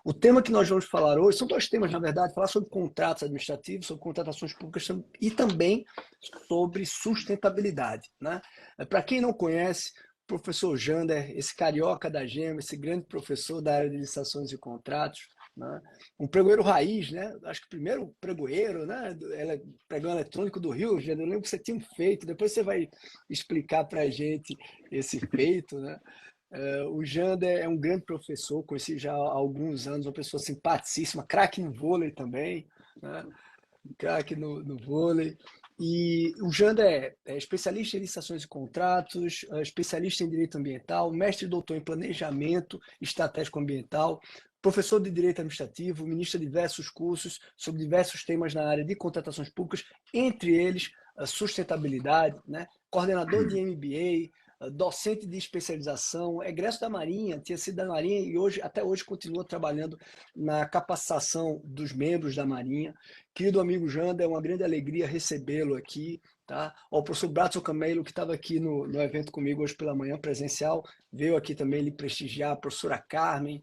O tema que nós vamos falar hoje, são dois temas, na verdade, falar sobre contratos administrativos, sobre contratações públicas e também sobre sustentabilidade, né? Para quem não conhece, o professor Jander, esse carioca da Gema, esse grande professor da área de licitações e contratos, né? Um pregoeiro raiz, né? Acho que o primeiro pregoeiro, né? Pregão eletrônico do Rio, eu lembro que você tinha feito, depois você vai explicar para a gente esse feito, né? O Jander é um grande professor, conheci já há alguns anos, uma pessoa simpaticíssima, craque no vôlei também, né? Craque no vôlei. E o Jander é especialista em licitações e contratos, especialista em direito ambiental, mestre e doutor em planejamento estratégico ambiental, professor de direito administrativo, ministra diversos cursos sobre diversos temas na área de contratações públicas, entre eles a sustentabilidade, né? Coordenador de MBA, docente de especialização, egresso da Marinha, tinha sido da Marinha e hoje, até hoje continua trabalhando na capacitação dos membros da Marinha. Querido amigo Jander, é uma grande alegria recebê-lo aqui. Tá? O professor Bratson Camelo, que estava aqui no evento comigo hoje pela manhã, presencial, veio aqui também lhe prestigiar, a professora Carmen,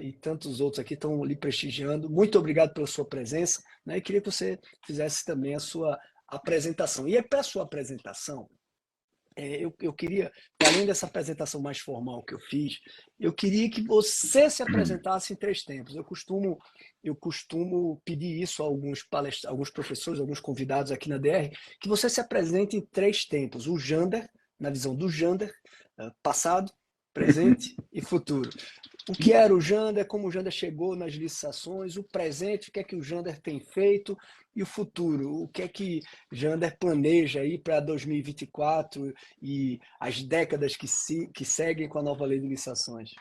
e tantos outros aqui estão lhe prestigiando. Muito obrigado pela sua presença, né? E queria que você fizesse também a sua apresentação. E é para a sua apresentação, eu queria, além dessa apresentação mais formal que eu fiz, eu queria que você se apresentasse em três tempos. Eu costumo pedir isso a alguns professores, alguns convidados aqui na DR, que você se apresente em três tempos. O Jander, na visão do Jander, passado, presente e futuro. O que era o Jander, como o Jander chegou nas licitações, o presente, o que é que o Jander tem feito e o futuro, o que é que Jander planeja aí para 2024 e as décadas que seguem com a nova lei de licitações.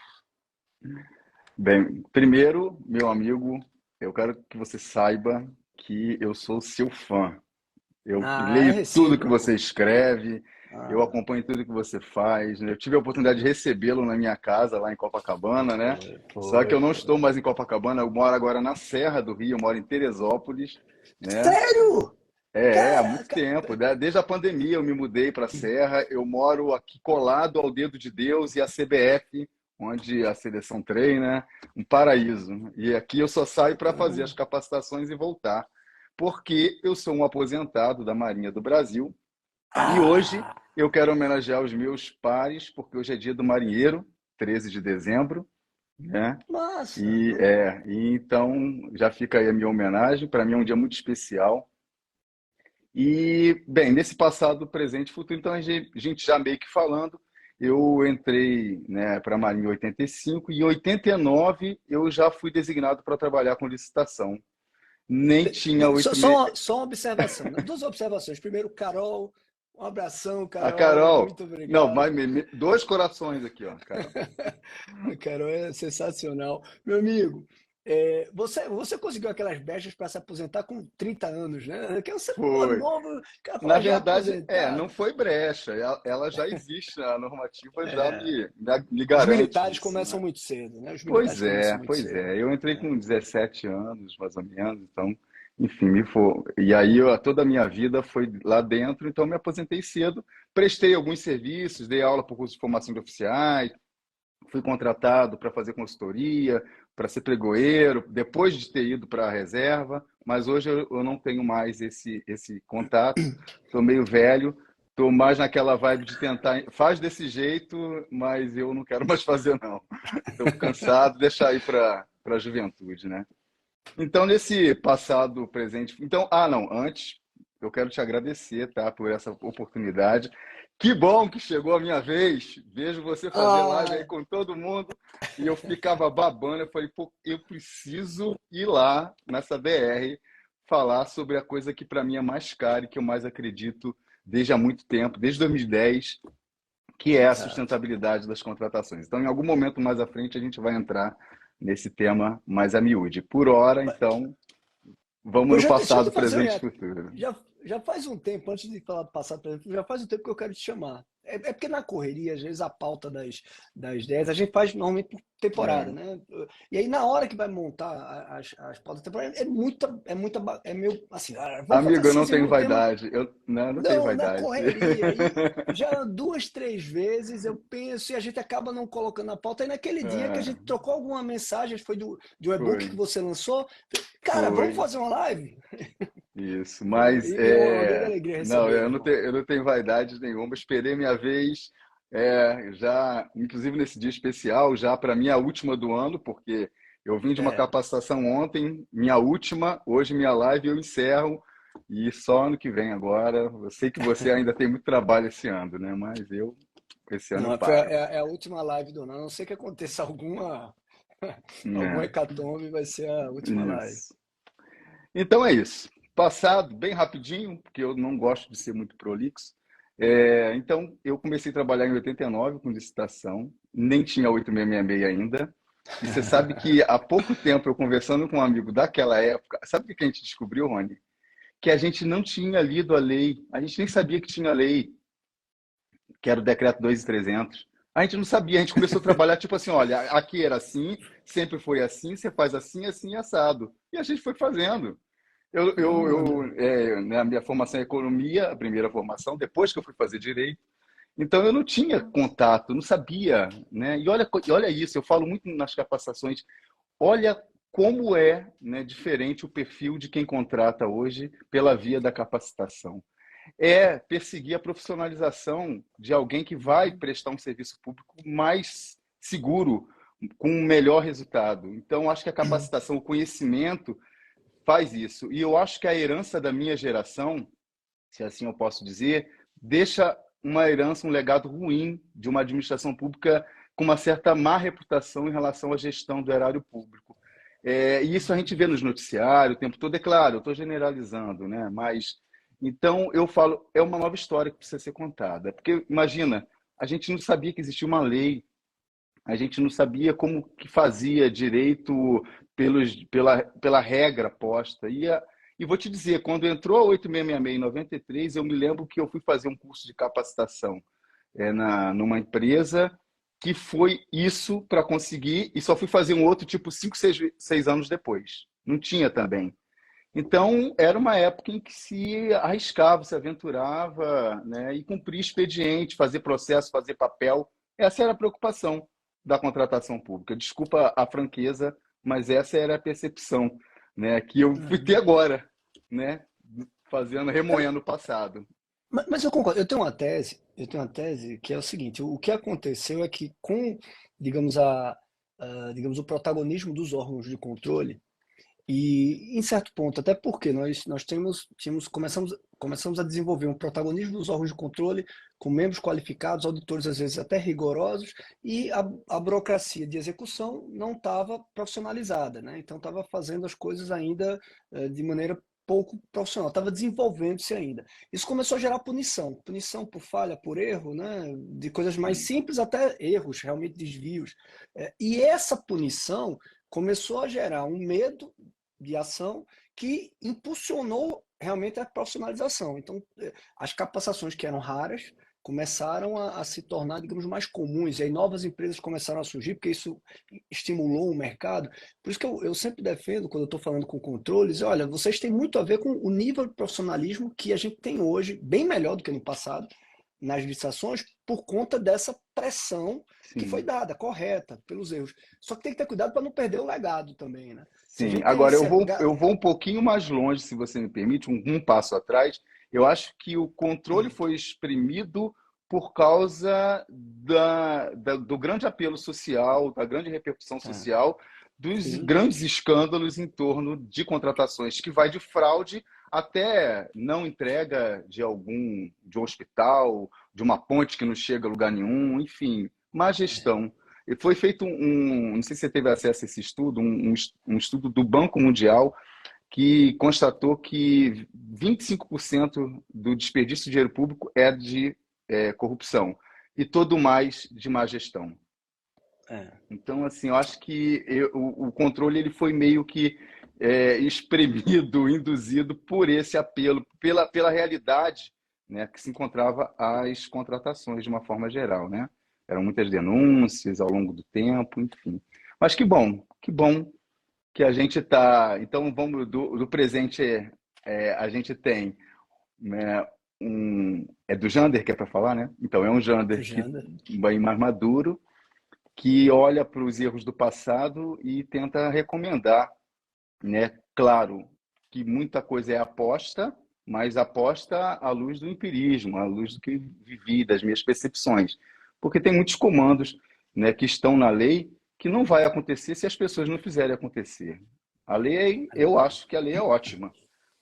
Bem, primeiro, meu amigo, eu quero que você saiba que eu sou seu fã. Eu É leio tudo que recíproco. você escreve, eu acompanho tudo que você faz, né? Eu tive a oportunidade de recebê-lo na minha casa, lá em Copacabana, né? Só que eu não estou mais em Copacabana, eu moro agora na Serra do Rio, eu moro em Teresópolis, né? Sério? Há muito Caraca! tempo, né? Desde a pandemia eu me mudei para a Serra, eu moro aqui colado ao Dedo de Deus e à CBF, onde a seleção treina, um paraíso. E aqui eu só saio para fazer as Caramba. capacitações e voltar, porque eu sou um aposentado da Marinha do Brasil e hoje Ah, eu quero homenagear os meus pares, porque hoje é dia do marinheiro, 13 de dezembro, né? massa! E então já fica aí a minha homenagem, para mim é um dia muito especial. E, bem, nesse passado, presente e futuro, então a gente já meio que falando, eu entrei, né, para a Marinha em 85 e em 89 eu já fui designado para trabalhar com licitação. Nem tinha Só, oito meses. só uma observação, né? Duas observações. Primeiro, Carol, um abração, A Carol, Carol, muito não, obrigado. dois corações aqui, ó, Carol. A Carol é sensacional. Meu amigo, você conseguiu aquelas brechas para se aposentar com 30 anos, né? Que você, pô, Foi. novo, cara, Na pô, já verdade, não aposentado. foi brecha, ela já existe, a normativa já É, me os garante militares isso, começam né? muito cedo, né? Os militares começam muito Pois cedo. é. Eu entrei Né? com 17 anos, mais ou menos, então, enfim, e aí toda a minha vida foi lá dentro, então me aposentei cedo, prestei alguns serviços, dei aula para o curso de formação de oficiais, fui contratado para fazer consultoria, para ser pregoeiro, depois de ter ido para a reserva, mas hoje eu não tenho mais esse contato, estou meio velho, estou mais naquela vibe de tentar, faz desse jeito, mas eu não quero mais fazer, não. Estou cansado, deixar aí para a juventude, né? Então, nesse passado, presente. Então, não, antes, eu quero te agradecer, tá, por essa oportunidade. Que bom que chegou a minha vez. Vejo você fazer live aí Ah, com todo mundo. E eu ficava babando. Eu falei, pô, eu preciso ir lá nessa BR falar sobre a coisa que para mim é mais cara e que eu mais acredito desde há muito tempo, desde 2010, que é a exato. sustentabilidade das contratações. Então, em algum momento mais à frente, a gente vai entrar nesse tema mais a miúde. Por hora, então, vamos Ô, no Janta, deixa eu passado, te fazer. presente e futuro. Já faz um tempo, antes de falar do passado, por exemplo, já faz um tempo que eu quero te chamar. é porque na correria, às vezes, a pauta das 10 a gente faz normalmente por temporada, É. né? E aí, na hora que vai montar as pautas temporárias, é meio assim, vamos fazer Amigo, eu assim, não assim, tenho o tema. vaidade. Eu não tenho Não, na vaidade. correria. Aí já duas, três vezes eu penso e a gente acaba não colocando na pauta. Aí naquele dia que a É, gente trocou alguma mensagem, foi de um e-book que foi, você lançou, cara, vamos foi. fazer uma live? Isso. Entendeu? Mas E é uma grande alegria não, receber, meu irmão. eu não tenho vaidade nenhuma. Esperei minha vez. Já, inclusive nesse dia especial, já para mim a última do ano, porque eu vim de uma É, capacitação ontem, minha última, hoje minha live eu encerro e só ano que vem agora. Eu sei que você ainda tem muito trabalho esse ano, né? Mas eu esse ano eu não, paro. é a última live do ano. A não ser que aconteça alguma É, hecatombe, vai ser a última live. isso. Então é isso. Passado bem rapidinho, porque eu não gosto de ser muito prolixo. Então, eu comecei a trabalhar em 89 com licitação, nem tinha 8666 ainda. E você sabe que há pouco tempo, eu conversando com um amigo daquela época, sabe o que a gente descobriu, Rony? Que a gente não tinha lido a lei, a gente nem sabia que tinha lei, que era o decreto 2.300. A gente não sabia, a gente começou a trabalhar tipo assim, olha, aqui era assim, sempre foi assim, você faz assim, assim, assado. E a gente foi fazendo. Não, André. Né, a minha formação é economia, a primeira formação, depois que eu fui fazer direito. Então eu não tinha contato, não sabia, né? E olha isso, eu falo muito nas capacitações, olha como é, né, diferente o perfil de quem contrata hoje pela via da capacitação. É perseguir a profissionalização de alguém que vai prestar um serviço público mais seguro, com um melhor resultado. Então, acho que a capacitação, o conhecimento faz isso. E eu acho que a herança da minha geração, se assim eu posso dizer, deixa uma herança, um legado ruim de uma administração pública com uma certa má reputação em relação à gestão do erário público. E isso a gente vê nos noticiários o tempo todo. É claro, eu estou generalizando, né? Mas então eu falo, é uma nova história que precisa ser contada. Porque imagina, a gente não sabia que existia uma lei, a gente não sabia como que fazia direito pela regra posta. E vou te dizer, quando entrou a 8666 em 93, eu me lembro que eu fui fazer um curso de capacitação numa empresa que foi isso para conseguir, e só fui fazer um outro tipo 5, 6 anos depois. Não tinha também. Então, era uma época em que se arriscava, se aventurava, né, e cumpria expediente, fazer processo, fazer papel. Essa era a preocupação da contratação pública. Desculpa a franqueza, mas essa era a percepção, né, que eu fui ter agora, né, fazendo, remoendo o passado. Mas eu concordo, eu tenho uma tese que é o seguinte, o que aconteceu é que com, digamos, digamos, o protagonismo dos órgãos de controle, e em certo ponto, até porque nós começamos a desenvolver um protagonismo dos órgãos de controle com membros qualificados, auditores às vezes até rigorosos, e a burocracia de execução não estava profissionalizada, né? Então estava fazendo as coisas ainda de maneira pouco profissional, estava desenvolvendo-se ainda. Isso começou a gerar punição por falha, por erro, né? De coisas mais Sim, simples até erros, realmente desvios. E essa punição começou a gerar um medo de ação que impulsionou realmente a profissionalização. Então, as capacitações que eram raras começaram a se tornar, digamos, mais comuns, e aí novas empresas começaram a surgir, porque isso estimulou o mercado. Por isso que eu sempre defendo, quando eu estou falando com controles, olha, vocês têm muito a ver com o nível de profissionalismo que a gente tem hoje, bem melhor do que no passado, nas licitações, por conta dessa pressão que foi sim. dada, correta, pelos erros. Só que tem que ter cuidado para não perder o legado também, né? Se a Sim. gente tem Agora esse. eu vou um pouquinho mais longe, se você me permite, um passo atrás. Eu acho que o controle foi exprimido por causa do grande apelo social, da grande repercussão É, social, dos sim, grandes escândalos em torno de contratações, que vai de fraude até não entrega de um hospital, de uma ponte que não chega a lugar nenhum, enfim, má gestão. E foi feito não sei se você teve acesso a esse estudo, um estudo do Banco Mundial que constatou que 25% do desperdício de dinheiro público é de corrupção e todo mais de má gestão. é. Então, assim, eu acho que o controle ele foi meio que espremido, induzido por esse apelo, pela realidade, né, que se encontrava as contratações de uma forma geral, né? Eram muitas denúncias ao longo do tempo, enfim. Mas que bom que a gente está. Então, vamos do presente, a gente tem, né, é do Jander que é para falar, né? Então, é um Jander que Janda. bem mais maduro, que olha para os erros do passado e tenta recomendar, né? Claro que muita coisa é aposta, mas aposta à luz do empirismo, à luz do que vivi, das minhas percepções. Porque tem muitos comandos, né, que estão na lei que não vai acontecer se as pessoas não fizerem acontecer. A lei, eu acho que a lei é ótima,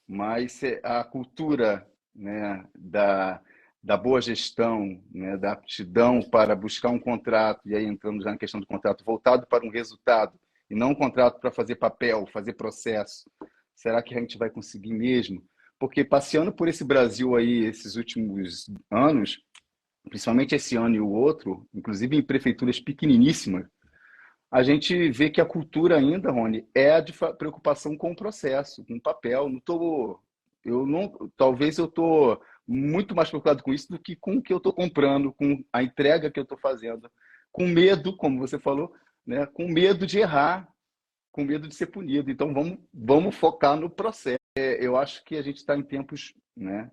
mas a cultura, né, da boa gestão, né, da aptidão para buscar um contrato, e aí entramos já na questão do contrato, voltado para um resultado, e não um contrato para fazer papel, fazer processo. Será que a gente vai conseguir mesmo? Porque passeando por esse Brasil aí, esses últimos anos, principalmente esse ano e o outro, inclusive em prefeituras pequeniníssimas, a gente vê que a cultura ainda, Rony, é a de preocupação com o processo, com o papel. Eu não, talvez eu estou muito mais preocupado com isso do que com o que eu estou comprando, com a entrega que eu estou fazendo, com medo, como você falou, né? Com medo de errar, com medo de ser punido. Então vamos focar no processo. Eu acho que a gente está em tempos, né,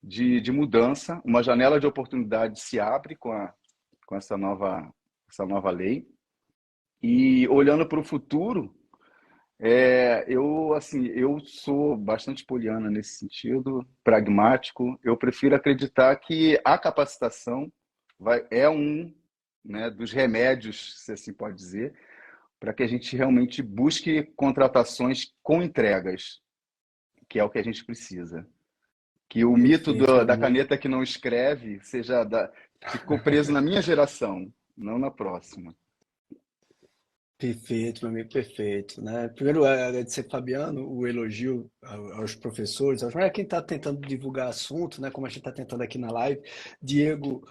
de mudança. Uma janela de oportunidade se abre com essa nova lei. E olhando para o futuro, eu sou bastante poliana nesse sentido, pragmático. Eu prefiro acreditar que a capacitação é um, né, dos remédios, se assim pode dizer, para que a gente realmente busque contratações com entregas, que é o que a gente precisa. Que o mito Perfeito, meu da amigo. caneta que não escreve ficou preso na minha geração, não na próxima. Perfeito, meu amigo, perfeito, né? Primeiro, agradecer, Fabiano, o elogio aos professores, quem está tentando divulgar assunto, né? Como a gente está tentando aqui na live. Diego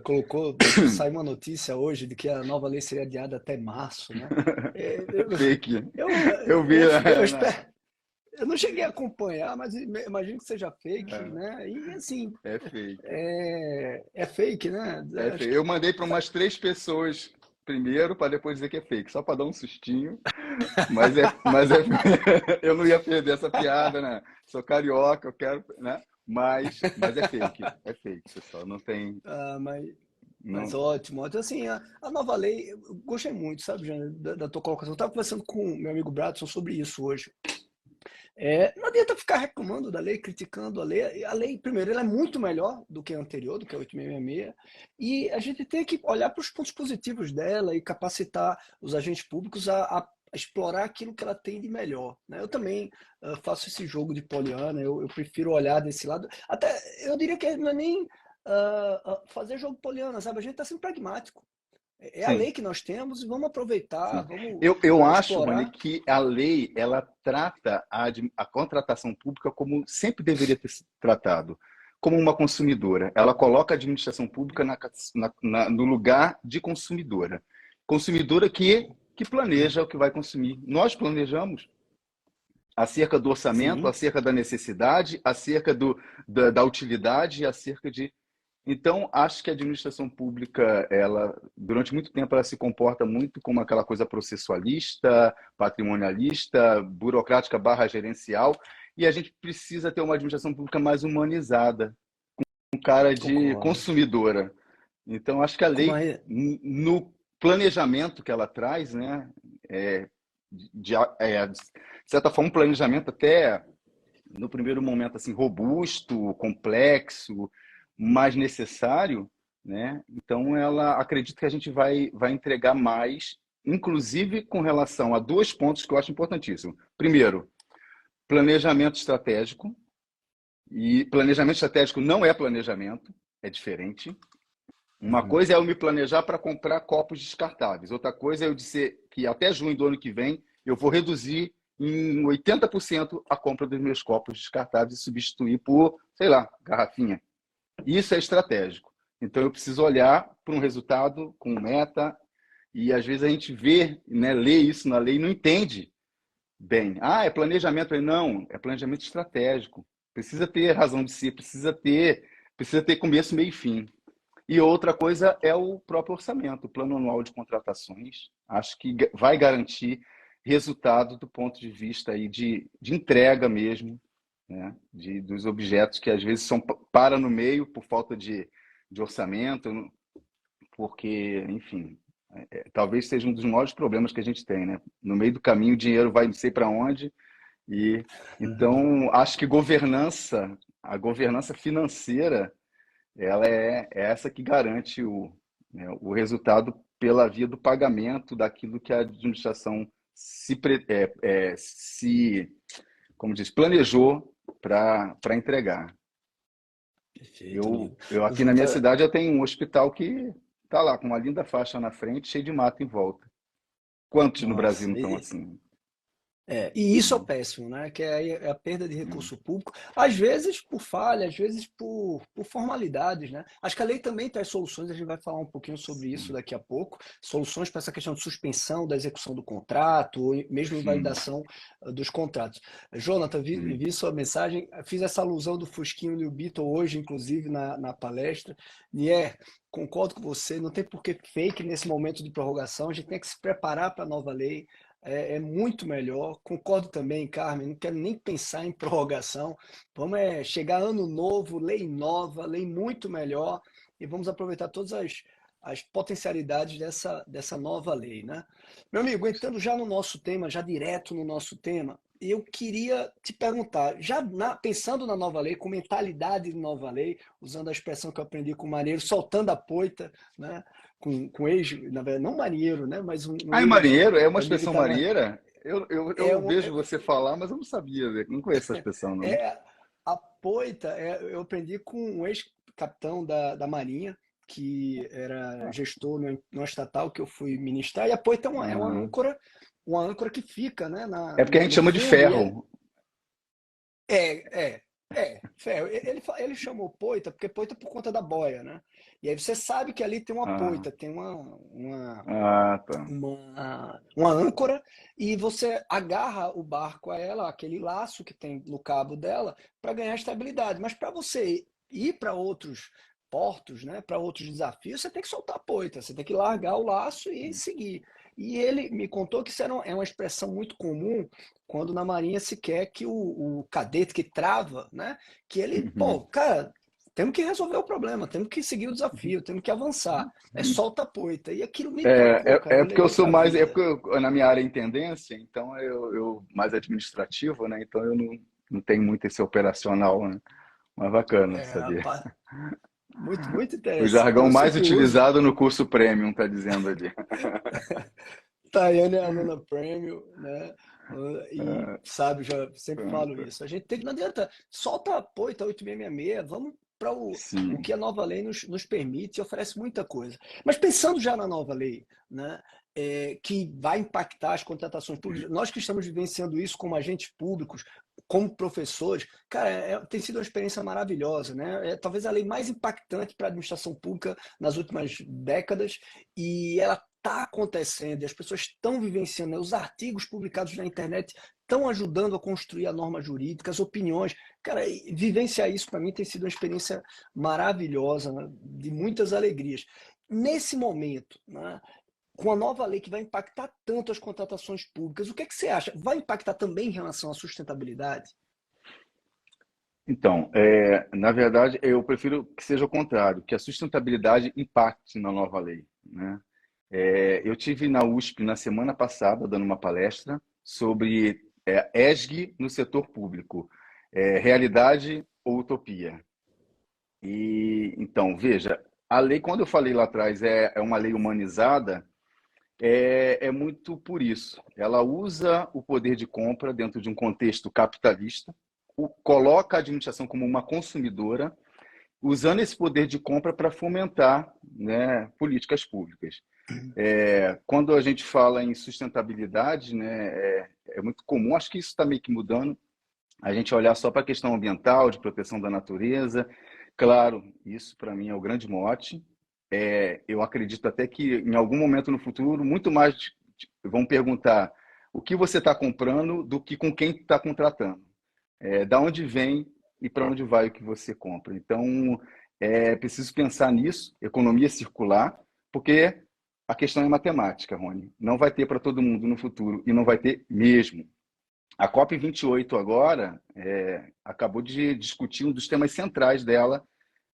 colocou, saiu uma notícia hoje de que a nova lei seria adiada até março, né? É, Fake. Eu, Eu vi, eu né? espero, eu não cheguei a acompanhar, mas imagino que seja fake, É, né? E assim, é fake. é fake, né? É Acho fake. que Eu mandei para umas 3 pessoas primeiro, para depois dizer que é fake, só para dar um sustinho. Mas eu não ia perder essa piada, né? Sou carioca, eu quero, né? Mas é fake, pessoal. Não tem, ah, mas não. ótimo, ótimo. Assim, a nova lei, eu gostei muito, sabe, Jana, da tua colocação. Eu estava conversando com o meu amigo Bradson sobre isso hoje. Não adianta ficar reclamando da lei, criticando a lei. A lei, primeiro, ela é muito melhor do que a anterior, do que a 866, e a gente tem que olhar para os pontos positivos dela e capacitar os agentes públicos a explorar aquilo que ela tem de melhor, né? Eu também faço esse jogo de poliana, eu prefiro olhar desse lado. Até eu diria que não é nem fazer jogo poliana, sabe? A gente está sendo pragmático. É a Sim, lei que nós temos e vamos aproveitar, sim. vamos Eu acho, Rony, explorar. que a lei ela trata a contratação pública como sempre deveria ter sido tratado, como uma consumidora. Ela coloca a administração pública no lugar de consumidora. Consumidora que planeja o que vai consumir. Nós planejamos acerca do orçamento, Sim, acerca da necessidade, acerca da utilidade, acerca de. Então, acho que a administração pública, ela, durante muito tempo, ela se comporta muito como aquela coisa processualista, patrimonialista, burocrática barra gerencial, e a gente precisa ter uma administração pública mais humanizada, um cara de concordo. consumidora. Então, acho que a Como lei, é, no planejamento que ela traz, né, é, de certa forma, um planejamento até, no primeiro momento, assim, robusto, complexo, mas necessário, né? Então, ela acredita que a gente vai entregar mais, inclusive com relação a 2 pontos que eu acho importantíssimo. Primeiro, planejamento estratégico. E planejamento estratégico não é planejamento, é diferente. Uma uhum, coisa é eu me planejar para comprar copos descartáveis. Outra coisa é eu dizer que até junho do ano que vem eu vou reduzir em 80% a compra dos meus copos descartáveis e substituir por, sei lá, garrafinha. Isso é estratégico. Então eu preciso olhar para um resultado com meta e às vezes a gente vê, né, lê isso na lei e não entende bem. Ah, é planejamento. Não, é planejamento estratégico. Precisa ter razão de ser, precisa ter. precisa ter começo, meio e fim. E outra coisa é o próprio orçamento, o plano anual de contratações. Acho que vai garantir resultado do ponto de vista aí de entrega mesmo, né? Dos objetos que às vezes para no meio por falta de orçamento, porque, enfim, talvez seja um dos maiores problemas que a gente tem, né? No meio do caminho o dinheiro vai não sei para onde, e então acho que a governança financeira, ela é essa que garante né, o resultado pela via do pagamento daquilo que a administração se como diz, planejou para entregar. Perfeito, amigo. Eu aqui na minha Tá- cidade eu tenho um hospital que está lá com uma linda faixa na frente, cheio de mato em volta. Quantos no Brasil Nossa, não estão assim? e isso é o Né? péssimo, né? Que é a perda de recurso público, às vezes por falha, às vezes por formalidades, né? Acho que a lei também traz soluções, a gente vai falar um pouquinho sobre isso Sim, daqui a pouco, soluções para essa questão de suspensão da execução do contrato, ou mesmo sim, invalidação dos contratos. Jonathan, sim. vi sua mensagem, fiz essa alusão do Fusquinho New Beetle hoje, inclusive, na palestra. Nier, concordo com você, não tem por que fake nesse momento de prorrogação, a gente tem que se preparar para a nova lei, é muito melhor. Concordo também, Carmen, não quero nem pensar em prorrogação. Vamos chegar ano novo, lei nova, lei muito melhor, e vamos aproveitar todas as potencialidades dessa nova lei, né? Meu amigo, entrando já no nosso tema, já direto no nosso tema, eu queria te perguntar, pensando na nova lei, com mentalidade de nova lei, usando a expressão que eu aprendi com o marinheiro, soltando a poita, né? Com ex, na verdade, não marinheiro, né? Mas um Ah, é marinheiro? É uma amigo que expressão está na. marinheira? É, Eu vejo você falar, mas eu não sabia, não conheço essa expressão, não. é, a poita, eu aprendi com um ex-capitão da Marinha, que era gestor numa estatal que eu fui ministrar, e a poita é Ah, uma âncora que fica, né, é porque a gente no chama de fundo, ferro. ferro. Ele chamou poita, porque poita é por conta da boia, né? E aí você sabe que ali tem uma Ah, poita, tem tá. uma âncora, e você agarra o barco a ela, aquele laço que tem no cabo dela, para ganhar estabilidade. Mas para você ir para outros portos, né, para outros desafios, você tem que soltar a poita, você tem que largar o laço e seguir. E ele me contou que isso é uma expressão muito comum quando na Marinha se quer que o cadete que trava, né, que ele, pô, Uhum. cara, temos que resolver o problema, temos que seguir o desafio, temos que avançar. É solta a poita. E aquilo me tocou, cara, É me porque eu levou sou para a mais, é vida. porque na minha área é intendência, então eu mais administrativo, né? Então eu não tenho muito esse operacional, né? Mas bacana saber. Rapaz, muito, muito O interessante. jargão Eu mais sempre uso. utilizado no curso Premium, tá dizendo ali. Tayane é aluna prêmio, né? E sabe, já sempre falo Pronto. isso. A gente tem que, não adianta, solta a poita 8666, vamos para o que Sim. a nova lei nos permite e oferece muita coisa. Mas pensando já na nova lei, né? Que vai impactar as contratações públicas, nós que estamos vivenciando isso como agentes públicos, como professores, cara, tem sido uma experiência maravilhosa, né? É talvez a lei mais impactante para a administração pública nas últimas décadas, e ela está acontecendo, e as pessoas estão vivenciando, né? Os artigos publicados na internet estão ajudando a construir a norma jurídica, as opiniões. Cara, vivenciar isso para mim tem sido uma experiência maravilhosa, né? De muitas alegrias. Nesse momento, né? Com a nova lei que vai impactar tanto as contratações públicas, o que é que você acha? Vai impactar também em relação à sustentabilidade? Então, na verdade, eu prefiro que seja o contrário, que a sustentabilidade impacte na nova lei, né? Eu tive na USP na semana passada dando uma palestra sobre ESG no setor público, realidade ou utopia. E então, veja, a lei, quando eu falei lá atrás, é uma lei humanizada, é muito por isso. Ela usa o poder de compra dentro de um contexto capitalista, coloca a administração como uma consumidora, usando esse poder de compra para fomentar, né, políticas públicas. Quando a gente fala em sustentabilidade, né, é muito comum, acho que isso está meio que mudando, a gente olhar só para a questão ambiental, de proteção da natureza. Claro, isso para mim é o grande mote. Eu acredito até que em algum momento no futuro, muito mais vão perguntar o que você está comprando do que com quem está contratando. Da onde vem e para onde vai o que você compra. Então, É preciso pensar nisso, economia circular, porque a questão é matemática, Rony. Não vai ter para todo mundo no futuro, e não vai ter mesmo. A COP28 agora acabou de discutir um dos temas centrais dela,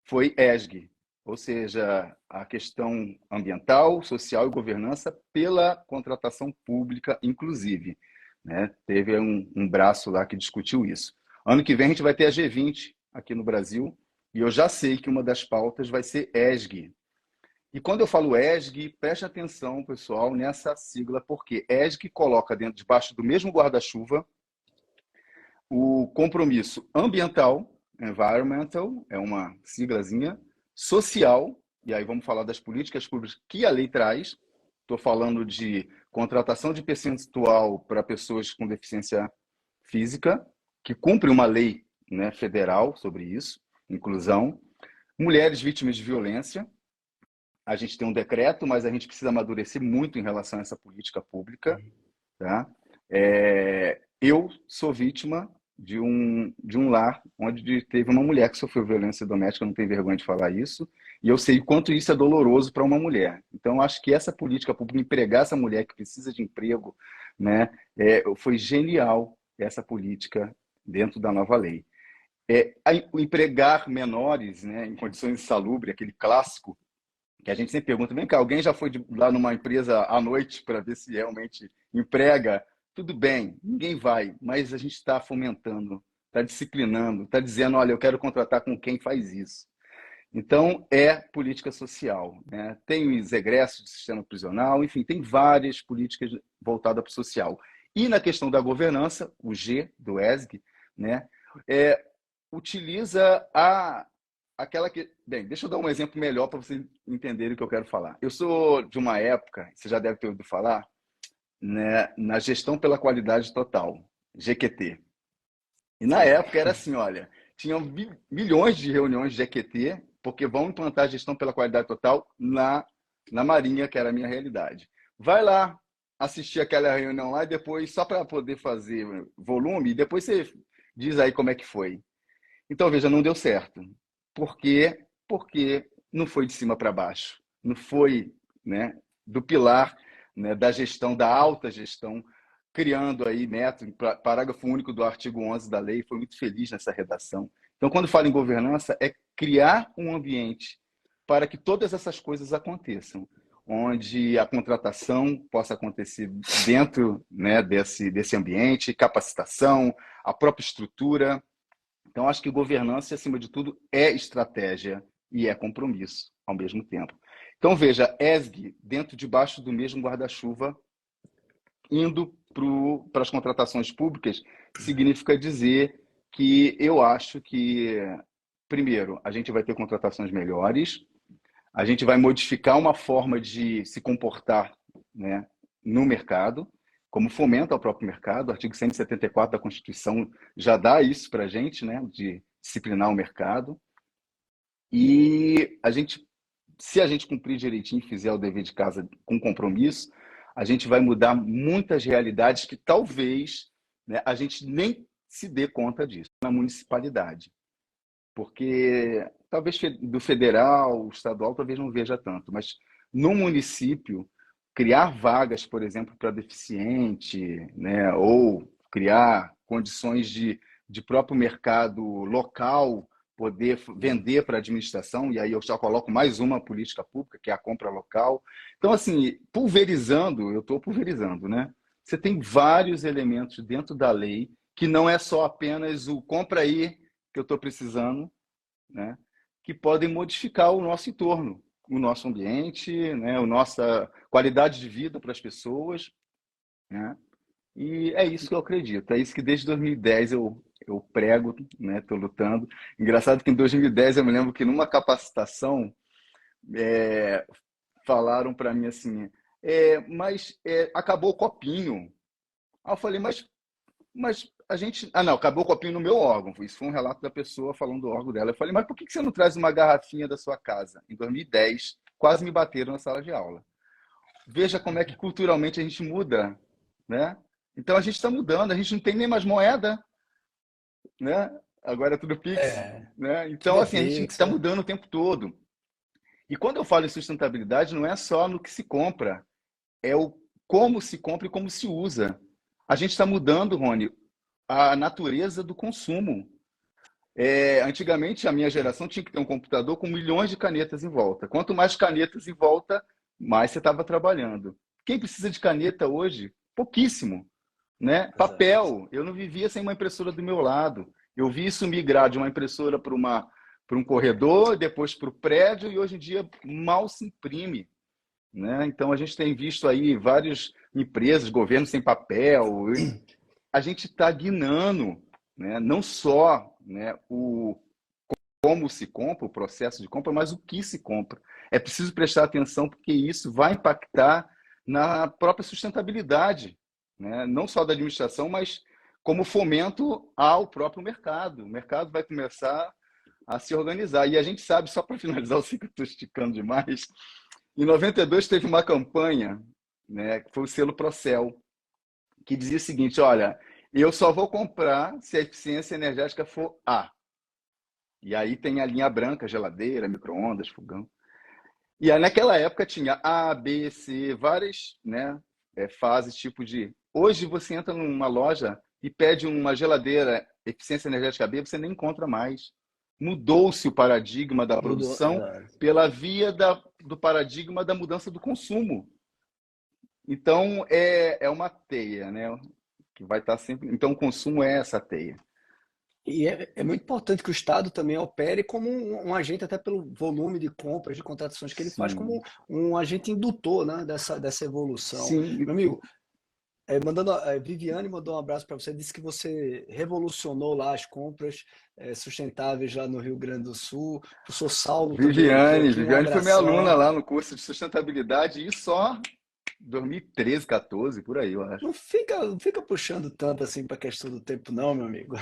foi ESG, ou seja, a questão ambiental, social e governança pela contratação pública, inclusive. Né? Teve um braço lá que discutiu isso. Ano que vem a gente vai ter a G20 aqui no Brasil, e eu já sei que uma das pautas vai ser ESG. E quando eu falo ESG, preste atenção, pessoal, nessa sigla, porque ESG coloca dentro, debaixo do mesmo guarda-chuva, o compromisso ambiental, environmental, é uma siglazinha, social, e aí vamos falar das políticas públicas que a lei traz. Estou falando de contratação de percentual para pessoas com deficiência física, que cumpre uma lei, né, federal sobre isso, inclusão. Mulheres vítimas de violência, a gente tem um decreto, mas a gente precisa amadurecer muito em relação a essa política pública. Tá? Eu sou vítima de um lar onde teve uma mulher que sofreu violência doméstica, não tenho vergonha de falar isso, e eu sei o quanto isso é doloroso para uma mulher. Então, acho que essa política pública, empregar essa mulher que precisa de emprego, né, foi genial essa política dentro da nova lei. O empregar menores, né, em condições insalubres, aquele clássico, que a gente sempre pergunta, vem cá, alguém já foi lá numa empresa à noite para ver se realmente emprega? Tudo bem, ninguém vai, mas a gente está fomentando, está disciplinando, está dizendo, olha, eu quero contratar com quem faz isso. Então, é política social. Né? Tem os egressos do sistema prisional, enfim, tem várias políticas voltadas para o social. E na questão da governança, o G do ESG, né, utiliza aquela que... Bem, deixa eu dar um exemplo melhor para vocês entenderem o que eu quero falar. Eu sou de uma época, você já deve ter ouvido falar, né, na gestão pela qualidade total, GQT. E na época era assim, olha, tinham milhões de reuniões de GQT, porque vão implantar a gestão pela qualidade total na Marinha, que era a minha realidade. Vai lá assistir aquela reunião lá e depois, só para poder fazer volume, e depois você diz aí como é que foi. Então, veja, não deu certo. Por quê? Porque não foi de cima para baixo. Não foi, né, do pilar, né, da gestão, da alta gestão, criando aí método, parágrafo único do artigo 11 da lei, foi muito feliz nessa redação. Então, quando falo em governança, é criar um ambiente para que todas essas coisas aconteçam, onde a contratação possa acontecer dentro, né, desse ambiente, capacitação, a própria estrutura. Então, acho que governança, acima de tudo, é estratégia e é compromisso ao mesmo tempo. Então, veja, ESG dentro, debaixo do mesmo guarda-chuva, indo para as contratações públicas, significa dizer que eu acho que, primeiro, a gente vai ter contratações melhores, a gente vai modificar uma forma de se comportar, né, no mercado, como fomenta o próprio mercado. O artigo 174 da Constituição já dá isso para a gente, né, de disciplinar o mercado. E se a gente cumprir direitinho e fizer o dever de casa com compromisso, a gente vai mudar muitas realidades que talvez, né, a gente nem se dê conta disso na municipalidade. Porque talvez do federal, estadual, talvez não veja tanto, mas no município, criar vagas, por exemplo, para deficiente, né, ou criar condições de próprio mercado local poder vender para a administração, e aí eu já coloco mais uma política pública, que é a compra local. Então, assim, pulverizando, eu estou pulverizando, né? Você tem vários elementos dentro da lei que não é só apenas o compra aí que eu estou precisando, né? Que podem modificar o nosso entorno, o nosso ambiente, né? A nossa qualidade de vida para as pessoas, né? E é isso que eu acredito. É isso que desde 2010 eu prego, né? Estou lutando. Engraçado que em 2010 eu me lembro que numa capacitação falaram para mim assim, mas acabou o copinho. Aí eu falei, mas a gente... Ah, não, acabou o copinho no meu órgão. Isso foi um relato da pessoa falando do órgão dela. Eu falei, mas por que você não traz uma garrafinha da sua casa? Em 2010, quase me bateram na sala de aula. Veja como é que culturalmente a gente muda, né? Então a gente está mudando, a gente não tem nem mais moeda, né? Agora é tudo Pix, É, né? tudo Então, é assim, a gente Pix, está né? mudando o tempo todo. E quando eu falo em sustentabilidade, não é só no que se compra, é o como se compra e como se usa. A gente está mudando, Rony, a natureza do consumo. Antigamente, a minha geração tinha que ter um computador com milhões de canetas em volta. Quanto mais canetas em volta, mais você estava trabalhando. Quem precisa de caneta hoje? Pouquíssimo, né? Exato. Papel. Eu não vivia sem uma impressora do meu lado. Eu vi isso migrar de uma impressora para um corredor, depois para o prédio, e hoje em dia mal se imprime, né? Então a gente tem visto aí várias empresas, governos sem papel. A gente está guinando, né? Não só, né, o como se compra, o processo de compra, mas o que se compra. É preciso prestar atenção porque isso vai impactar na própria sustentabilidade, né? Não só da administração, mas como fomento ao próprio mercado. O mercado vai começar a se organizar. E a gente sabe, só para finalizar, eu sei que eu estou esticando demais, em 92 teve uma campanha, né, que foi o selo Procel, que dizia o seguinte: olha, eu só vou comprar se a eficiência energética for A. E aí tem a linha branca, geladeira, micro-ondas, fogão. E aí naquela época tinha A, B, C, várias, né, fases, tipo de... Hoje você entra numa loja e pede uma geladeira eficiência energética B, você nem encontra mais. Mudou-se o paradigma da Mudou, produção exato. pela via do paradigma da mudança do consumo. Então, é uma teia, né? Que vai estar sempre. Então, o consumo é essa teia. E é muito importante que o Estado também opere como um agente, até pelo volume de compras, de contratações que ele faz, como Sim. um agente indutor, né, dessa evolução. Sim. Meu amigo, Viviane mandou um abraço para você, disse que você revolucionou lá as compras sustentáveis lá no Rio Grande do Sul. O professor Saulo também enviou Viviane. aqui um Viviane foi minha aluna abração. lá no curso de sustentabilidade e só 2013, 14, por aí, eu acho. Não fica puxando tanto assim para a questão do tempo, não, meu amigo.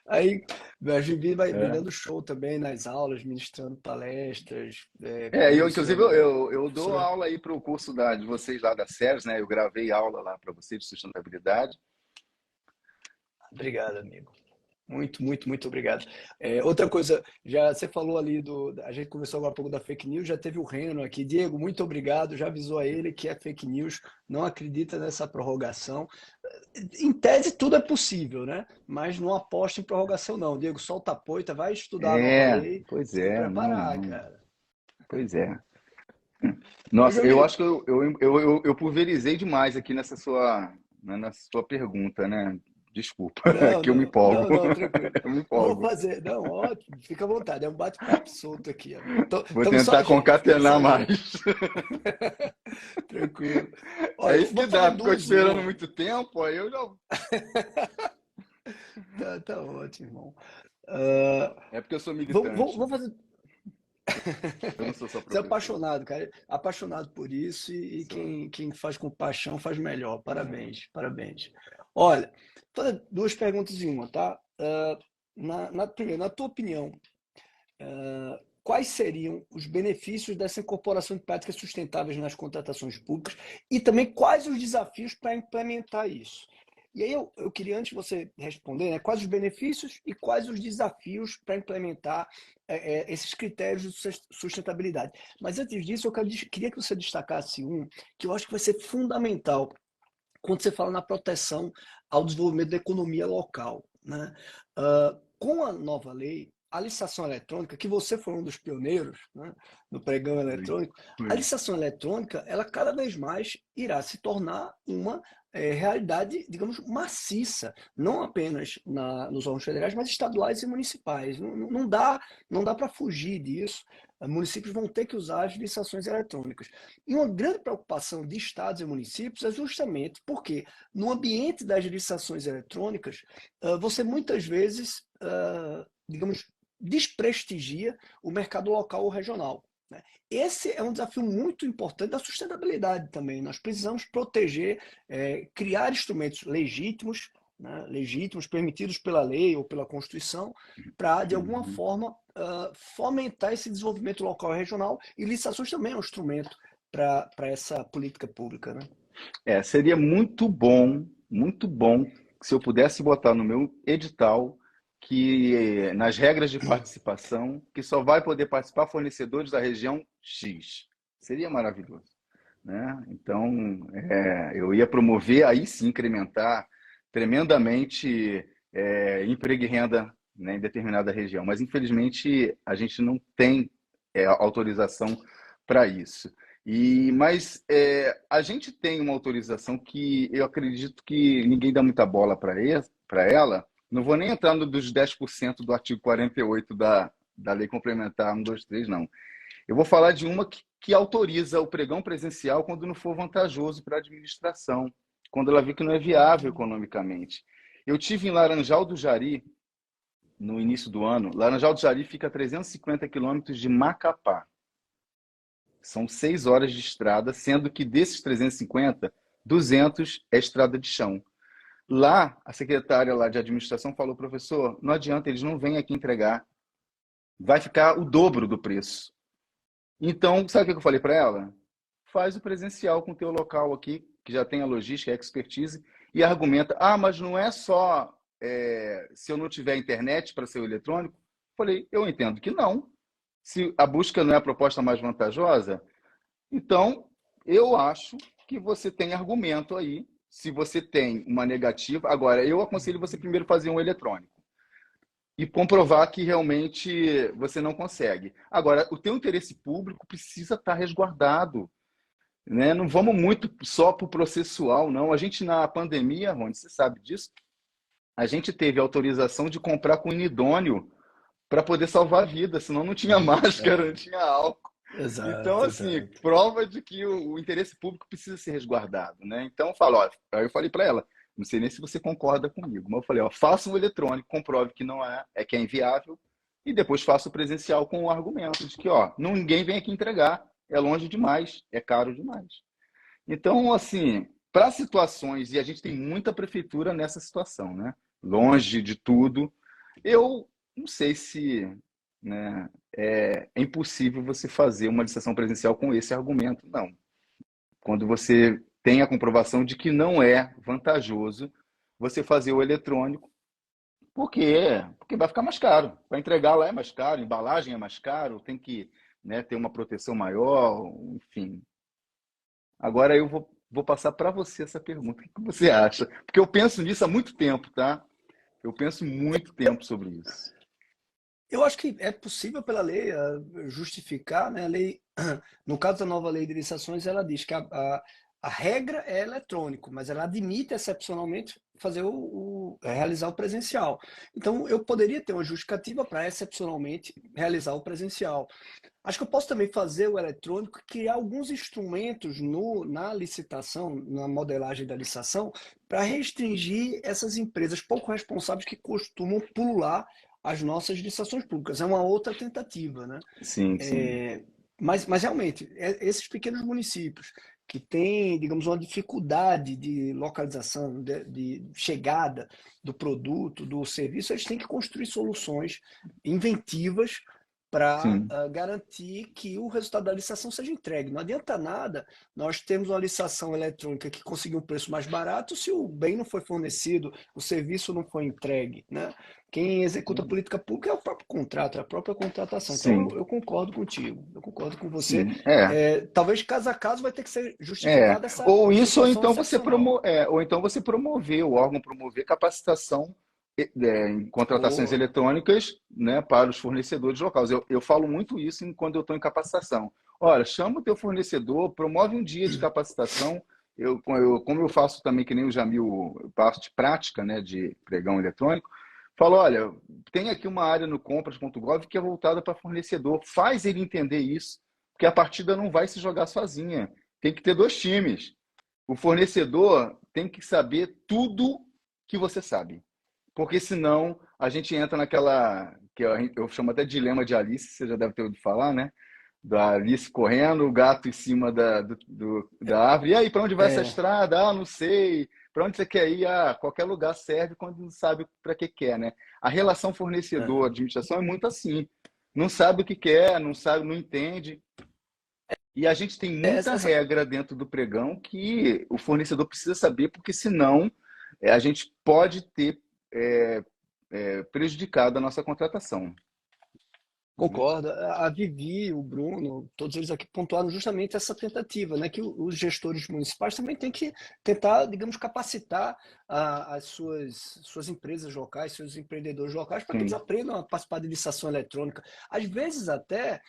Aí, a Vivi vem É. dando show também nas aulas, ministrando palestras, Inclusive, eu dou professora. aula aí para o curso de vocês lá da SERS, né? Eu gravei aula lá para vocês de sustentabilidade. Obrigado, amigo. Muito, muito, muito obrigado. Outra coisa, já você falou ali a gente conversou agora há pouco da fake news, já teve o Reno aqui. Diego, muito obrigado. Já avisou a ele que é fake news, não acredita nessa prorrogação. Em tese, tudo é possível, né? Mas não aposta em prorrogação, não. Diego, solta a poita, vai estudar a nova lei, Pois se é, preparar, não, cara. pois é. Mas, Nossa, meu eu amigo, acho que eu pulverizei demais aqui nessa sua pergunta, né? Desculpa, não, que eu me não, empolgo. não, não, tranquilo. Eu me Vou empolgo. fazer, não, ótimo, fica à vontade. É um bate-papo solto aqui, amigo. Vou Estamos só a tentar gente, estamos só concatenar a gente. mais. Tranquilo. É Olha, isso que vamos fazer dá. Ficou duas em esperando uma. muito tempo, aí eu já. Tá ótimo, irmão. Ah, É porque eu sou vou militante. fazer. Eu não sou só Você é professor. apaixonado, cara. Apaixonado por isso e Só. quem faz com paixão faz melhor. Parabéns, parabéns. Olha, vou fazer duas perguntas em uma, tá? Primeiro, na tua opinião, quais seriam os benefícios dessa incorporação de práticas sustentáveis nas contratações públicas e também quais os desafios para implementar isso? E aí eu queria, antes de você responder, né, quais os benefícios e quais os desafios para implementar esses critérios de sustentabilidade. Mas antes disso, queria que você destacasse um que eu acho que vai ser fundamental quando você fala na proteção ao desenvolvimento da economia local, né? Com a nova lei, a licitação eletrônica, que você foi um dos pioneiros, né, no pregão Ui, eletrônico, a ui. licitação eletrônica, ela cada vez mais irá se tornar uma realidade, digamos, maciça, não apenas nos órgãos federais, mas estaduais e municipais. Não dá para fugir disso. Municípios vão ter que usar as licitações eletrônicas. E uma grande preocupação de estados e municípios é justamente porque, no ambiente das licitações eletrônicas, você muitas vezes, digamos, desprestigia o mercado local ou regional, né? Esse é um desafio muito importante da sustentabilidade também. Nós precisamos proteger, criar instrumentos legítimos, né, legítimos, permitidos pela lei ou pela Constituição, para, de alguma Uhum. forma, fomentar esse desenvolvimento local e regional, e licitações também é um instrumento para essa política pública, né? Seria muito bom se eu pudesse botar no meu edital que nas regras de participação, que só vai poder participar fornecedores da região X. Seria maravilhoso, né? Então, eu ia promover, aí sim, incrementar tremendamente emprego e renda, né, em determinada região. Mas, infelizmente, a gente não tem autorização para isso. Mas a gente tem uma autorização que eu acredito que ninguém dá muita bola para ela. Não vou nem entrar no dos 10% do artigo 48 da Lei Complementar 123, não. Eu vou falar de uma que autoriza o pregão presencial quando não for vantajoso para a administração, quando ela vê que não é viável economicamente. Eu tive em Laranjal do Jari, no início do ano. Laranjal do Jari fica a 350 quilômetros de Macapá. São 6 horas de estrada, sendo que desses 350, 200 é estrada de chão. Lá, a secretária lá de administração falou, professor, não adianta, eles não vêm aqui entregar. Vai ficar o dobro do preço. Então, sabe o que eu falei para ela? Faz o presencial com o teu local aqui, que já tem a logística, a expertise, e argumenta, mas não é só se eu não tiver internet para ser o eletrônico? Falei, eu entendo que não. Se a busca não é a proposta mais vantajosa, então eu acho que você tem argumento aí, se você tem uma negativa. Agora, eu aconselho você primeiro fazer um eletrônico e comprovar que realmente você não consegue. Agora, o teu interesse público precisa estar resguardado, né? Não vamos muito só para o processual, não. A gente, na pandemia, Rony, você sabe disso, a gente teve autorização de comprar com inidôneo para poder salvar a vida, senão não tinha máscara, não tinha álcool. Então, Exato, assim, exato. prova de que o interesse público precisa ser resguardado, né? Então, eu falo, ó, aí eu falei para ela, não sei nem se você concorda comigo, mas eu falei, ó, faça um eletrônico, comprove que não que é inviável, e depois faça o presencial com o argumento de que, ó, ninguém vem aqui entregar, é longe demais, é caro demais. Então, assim, para situações, e a gente tem muita prefeitura nessa situação, né? Longe de tudo, eu não sei se, né, é impossível você fazer uma licitação presencial com esse argumento, não. Quando você tem a comprovação de que não é vantajoso você fazer o eletrônico, por quê? Porque vai ficar mais caro. Para entregar lá é mais caro, a embalagem é mais caro, tem que, né, ter uma proteção maior, enfim. Agora eu vou passar para você essa pergunta. O que você acha? Porque eu penso nisso há muito tempo, tá? Eu penso muito tempo sobre isso. Eu acho que é possível pela lei justificar, né? A lei, no caso da nova lei de licitações, ela diz que a regra é eletrônico, mas ela admite excepcionalmente fazer realizar o presencial. Então, eu poderia ter uma justificativa para excepcionalmente realizar o presencial. Acho que eu posso também fazer o eletrônico, criar alguns instrumentos na licitação, na modelagem da licitação, para restringir essas empresas pouco responsáveis que costumam pular as nossas licitações públicas. É uma outra tentativa, né? Sim, sim. Mas realmente, esses pequenos municípios que têm, digamos, uma dificuldade de localização, de chegada do produto, do serviço, eles têm que construir soluções inventivas para Sim. garantir que o resultado da licitação seja entregue. Não adianta nada nós termos uma licitação eletrônica que conseguiu um preço mais barato se o bem não foi fornecido, o serviço não foi entregue, né? Quem executa a política pública é o próprio contrato, é a própria contratação. Então, Sim, eu concordo contigo, eu concordo com você. sim. Talvez caso a caso vai ter que ser justificada essa Ou isso, situação excepcional. ou então você promover, o órgão promover capacitação em contratações Boa. eletrônicas, né, para os fornecedores locais. Eu falo muito isso quando eu estou em capacitação. Olha, chama o teu fornecedor, promove um dia de capacitação. Como eu faço também, que nem o Jamil, eu passo de prática, né, de pregão eletrônico, falo, olha, tem aqui uma área no compras.gov que é voltada para fornecedor. Faz ele entender isso, porque a partida não vai se jogar sozinha. Tem que ter dois times. O fornecedor tem que saber tudo que você sabe. Porque senão a gente entra naquela que eu chamo até de dilema de Alice, você já deve ter ouvido falar, né? Da Alice correndo, o gato em cima da árvore. E aí, para onde vai essa É, estrada? Não sei. Para onde você quer ir? Qualquer lugar serve quando não sabe para que quer, né? A relação é. fornecedor-administração é muito assim. Não sabe o que quer, não sabe, não entende. E a gente tem muita Essa, regra dentro do pregão que o fornecedor precisa saber, porque senão a gente pode ter prejudicado a nossa contratação. Concordo. A Vivi, o Bruno, todos eles aqui pontuaram justamente essa tentativa, né? Que os gestores municipais também têm que tentar, digamos, capacitar as suas empresas locais, seus empreendedores locais, para que eles Sim, aprendam a participar de licitação eletrônica. Às vezes, até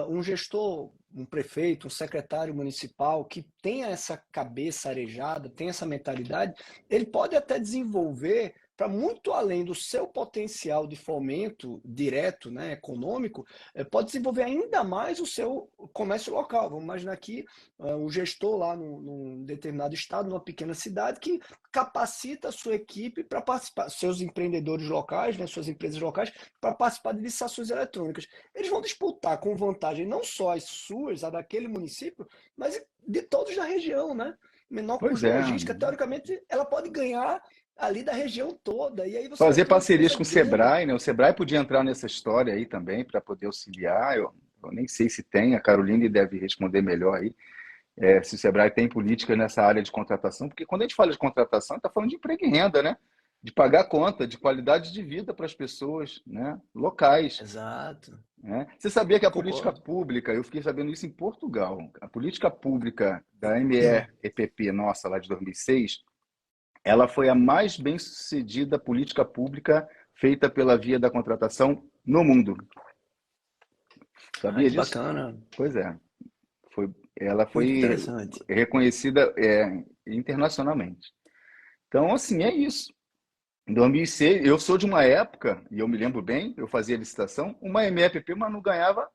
um gestor, um prefeito, um secretário municipal que tenha essa cabeça arejada, tenha essa mentalidade, ele pode até desenvolver para muito além do seu potencial de fomento direto, né, econômico, pode desenvolver ainda mais o seu comércio local. Vamos imaginar aqui um gestor lá num determinado estado, numa pequena cidade, que capacita a sua equipe para participar, seus empreendedores locais, né, suas empresas locais, para participar de licitações eletrônicas. Eles vão disputar com vantagem não só as suas, a daquele município, mas de todos da região, né? Menor pois custo é. logística, teoricamente, ela pode ganhar ali da região toda. E aí você vai Fazer ter uma parcerias empresa com o grande. Sebrae, né? O Sebrae podia entrar nessa história aí também para poder auxiliar. Eu nem sei se tem, a Caroline deve responder melhor aí, se o Sebrae tem política nessa área de contratação, porque quando a gente fala de contratação, está falando de emprego e renda, né? De pagar conta, de qualidade de vida para as pessoas, né? Locais. Exato. Né? Você sabia que a política Concordo. pública, eu fiquei sabendo isso em Portugal, a política pública da ME-EPP nossa, lá de 2006, ela foi a mais bem-sucedida política pública feita pela via da contratação no mundo. Ah, Sabia que disso? bacana. Pois é. Ela Muito foi interessante. reconhecida internacionalmente. Então, assim, é isso. Em 2006, eu sou de uma época, e eu me lembro bem, eu fazia licitação, uma MEPP, mas não ganhava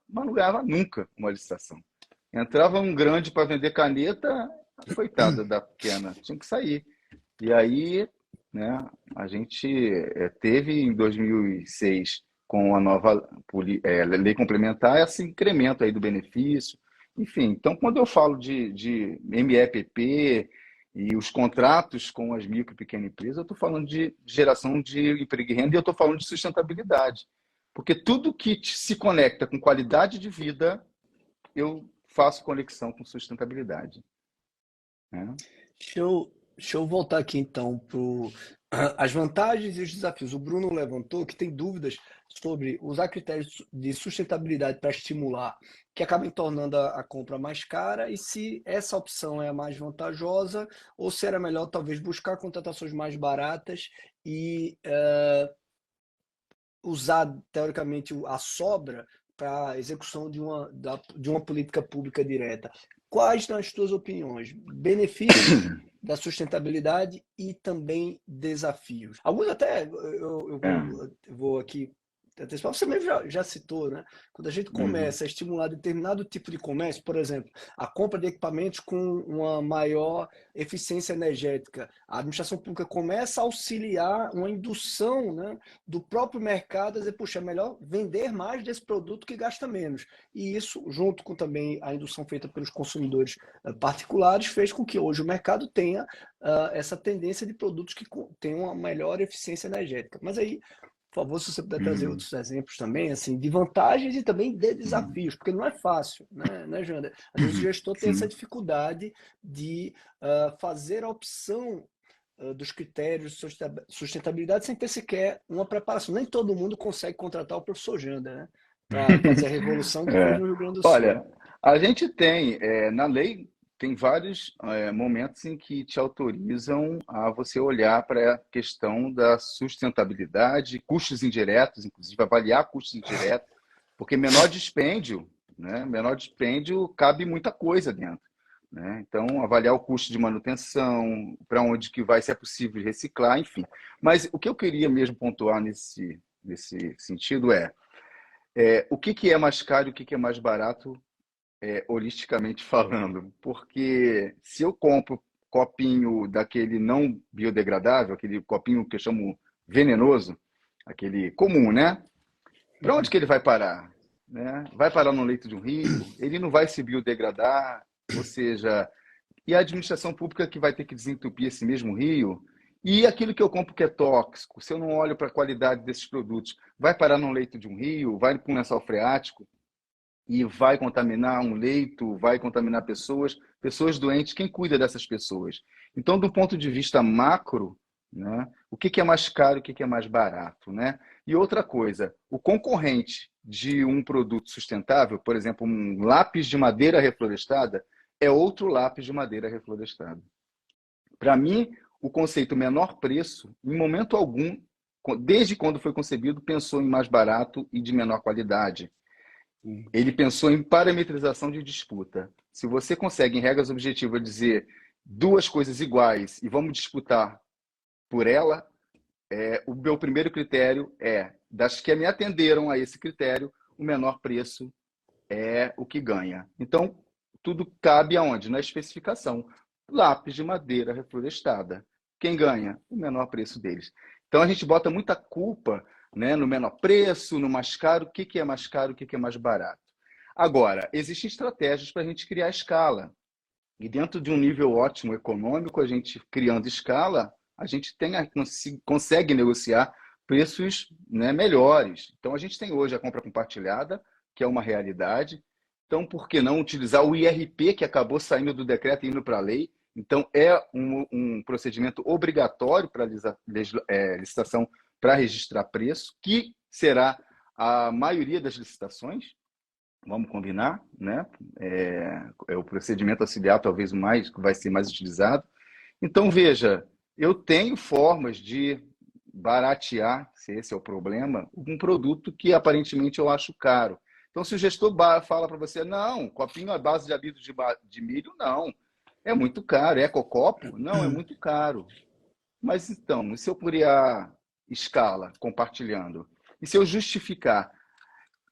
nunca uma licitação. Entrava um grande para vender caneta, coitada da pequena, tinha que sair. E aí, né, a gente teve em 2006, com a nova lei complementar, esse incremento aí do benefício. Enfim, então, quando eu falo de MEPP e os contratos com as micro e pequenas empresas, eu estou falando de geração de emprego e renda e eu estou falando de sustentabilidade. Porque tudo que se conecta com qualidade de vida, eu faço conexão com sustentabilidade. Né? Deixa eu voltar aqui então para as vantagens e os desafios. O Bruno levantou que tem dúvidas sobre usar critérios de sustentabilidade para estimular, que acabem tornando a compra mais cara, e se essa opção é a mais vantajosa, ou se era melhor talvez buscar contratações mais baratas e usar, teoricamente, a sobra para a execução de uma política pública direta. Quais são as tuas opiniões? Benefícios da sustentabilidade e também desafios. Alguns até, eu É. vou aqui antecipar, você mesmo já citou, né? Quando a gente Uhum. começa a estimular determinado tipo de comércio, por exemplo, a compra de equipamentos com uma maior eficiência energética, a administração pública começa a auxiliar uma indução, né, do próprio mercado a dizer, puxa, é melhor vender mais desse produto que gasta menos. E isso, junto com também a indução feita pelos consumidores particulares, fez com que hoje o mercado tenha essa tendência de produtos que tenham uma melhor eficiência energética. Mas aí, por favor, se você puder trazer Uhum. outros exemplos também, assim, de vantagens e também de Uhum. desafios, porque não é fácil, né, Janda? Às vezes o gestor tem essa Sim. dificuldade de fazer a opção dos critérios de sustentabilidade sem ter sequer uma preparação. Nem todo mundo consegue contratar o professor Janda, né? Para fazer a revolução que fez É. no Rio Grande do Sul. Olha, a gente tem, na lei, tem vários momentos em que te autorizam a você olhar para a questão da sustentabilidade, custos indiretos, inclusive avaliar custos indiretos, porque menor dispêndio, né? Menor dispêndio cabe muita coisa dentro, né? Então, avaliar o custo de manutenção, para onde que vai, se é possível reciclar, enfim. Mas o que eu queria mesmo pontuar nesse sentido o que que é mais caro e o que que é mais barato, holisticamente falando? Porque se eu compro copinho daquele não biodegradável, aquele copinho que eu chamo venenoso, aquele comum, né? Para onde que ele vai parar? Né? Vai parar no leito de um rio? Ele não vai se biodegradar? Ou seja, e a administração pública que vai ter que desentupir esse mesmo rio? E aquilo que eu compro que é tóxico, se eu não olho para a qualidade desses produtos, vai parar no leito de um rio, vai para um lençol freático e vai contaminar um leito, vai contaminar pessoas, pessoas doentes, quem cuida dessas pessoas? Então, do ponto de vista macro, né? O que é mais caro, o que é mais barato, né? E outra coisa, o concorrente de um produto sustentável, por exemplo, um lápis de madeira reflorestada, é outro lápis de madeira reflorestada. Para mim, o conceito menor preço, em momento algum, desde quando foi concebido, pensou em mais barato e de menor qualidade. Ele pensou em parametrização de disputa. Se você consegue, em regras objetivas, dizer duas coisas iguais e vamos disputar por ela, o meu primeiro critério é, das que me atenderam a esse critério, o menor preço é o que ganha. Então, tudo cabe aonde? Na especificação. Lápis de madeira reflorestada. Quem ganha? O menor preço deles. Então, a gente bota muita culpa, né, no menor preço, no mais caro. O que é mais caro, o que é mais barato? Agora, existem estratégias para a gente criar escala. E dentro de um nível ótimo econômico, a gente criando escala, a gente consegue negociar preços, né, melhores. Então, a gente tem hoje a compra compartilhada, que é uma realidade. Então, por que não utilizar o IRP, que acabou saindo do decreto e indo para a lei? Então, é um procedimento obrigatório para licitação para registrar preço, que será a maioria das licitações. Vamos combinar, né? É o procedimento auxiliar, talvez o mais que vai ser mais utilizado. Então, veja, eu tenho formas de baratear, se esse é o problema, um produto que aparentemente eu acho caro. Então, se o gestor fala para você, não, copinho à base de amido de milho, não, é muito caro. É ecocopo? Não, é muito caro. Mas então, e se eu criar escala compartilhando? E se eu justificar?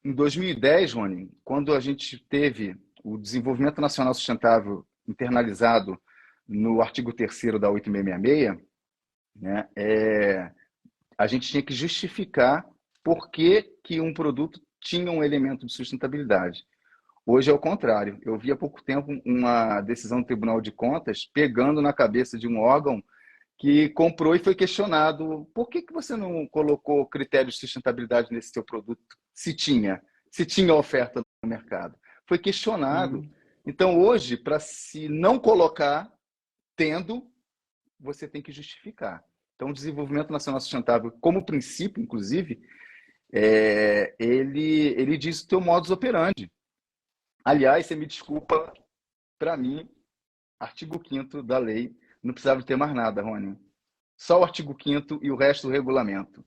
Em 2010, Rony, quando a gente teve o Desenvolvimento Nacional Sustentável internalizado no artigo 3º da 8666, né, a gente tinha que justificar por que um produto tinha um elemento de sustentabilidade. Hoje é o contrário. Eu vi há pouco tempo uma decisão do Tribunal de Contas pegando na cabeça de um órgão que comprou e foi questionado: por que você não colocou critérios de sustentabilidade nesse seu produto, se tinha oferta no mercado? Foi questionado. Então, hoje, para se não colocar, tendo, você tem que justificar. Então, o desenvolvimento nacional sustentável, como princípio, inclusive, ele diz o teu modus operandi. Aliás, você me desculpa, para mim, artigo 5º da lei, não precisava ter mais nada, Rony. Só o artigo 5º e o resto do regulamento.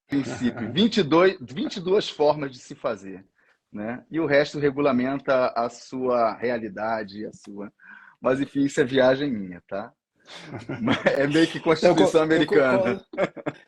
Princípio, 22 formas de se fazer, né? E o resto regulamenta a sua realidade, a sua... Mas, enfim, isso é viagem minha, tá? É meio que Constituição Americana.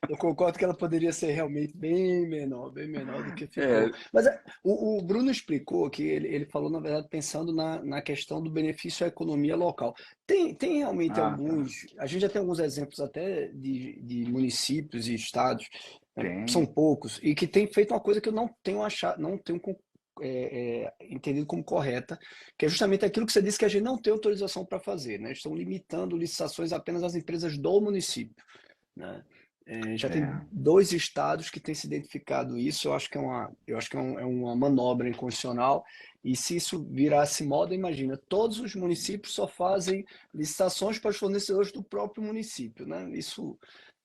Eu concordo que ela poderia ser realmente bem menor do que ficou. Mas o Bruno explicou que ele falou, na verdade, pensando na questão do benefício à economia local. Tem realmente Tá. alguns, a gente já tem alguns exemplos até de municípios e estados, né, são Tem. poucos, e que tem feito uma coisa que eu não tenho achado, não tenho entendido como correta, que é justamente aquilo que você disse que a gente não tem autorização para fazer, né? Estão limitando licitações apenas às empresas do município, né? Já tem 2 estados que têm se identificado isso. Eu acho que é uma manobra inconstitucional. E se isso virasse moda, imagina, todos os municípios só fazem licitações para os fornecedores do próprio município, né? Isso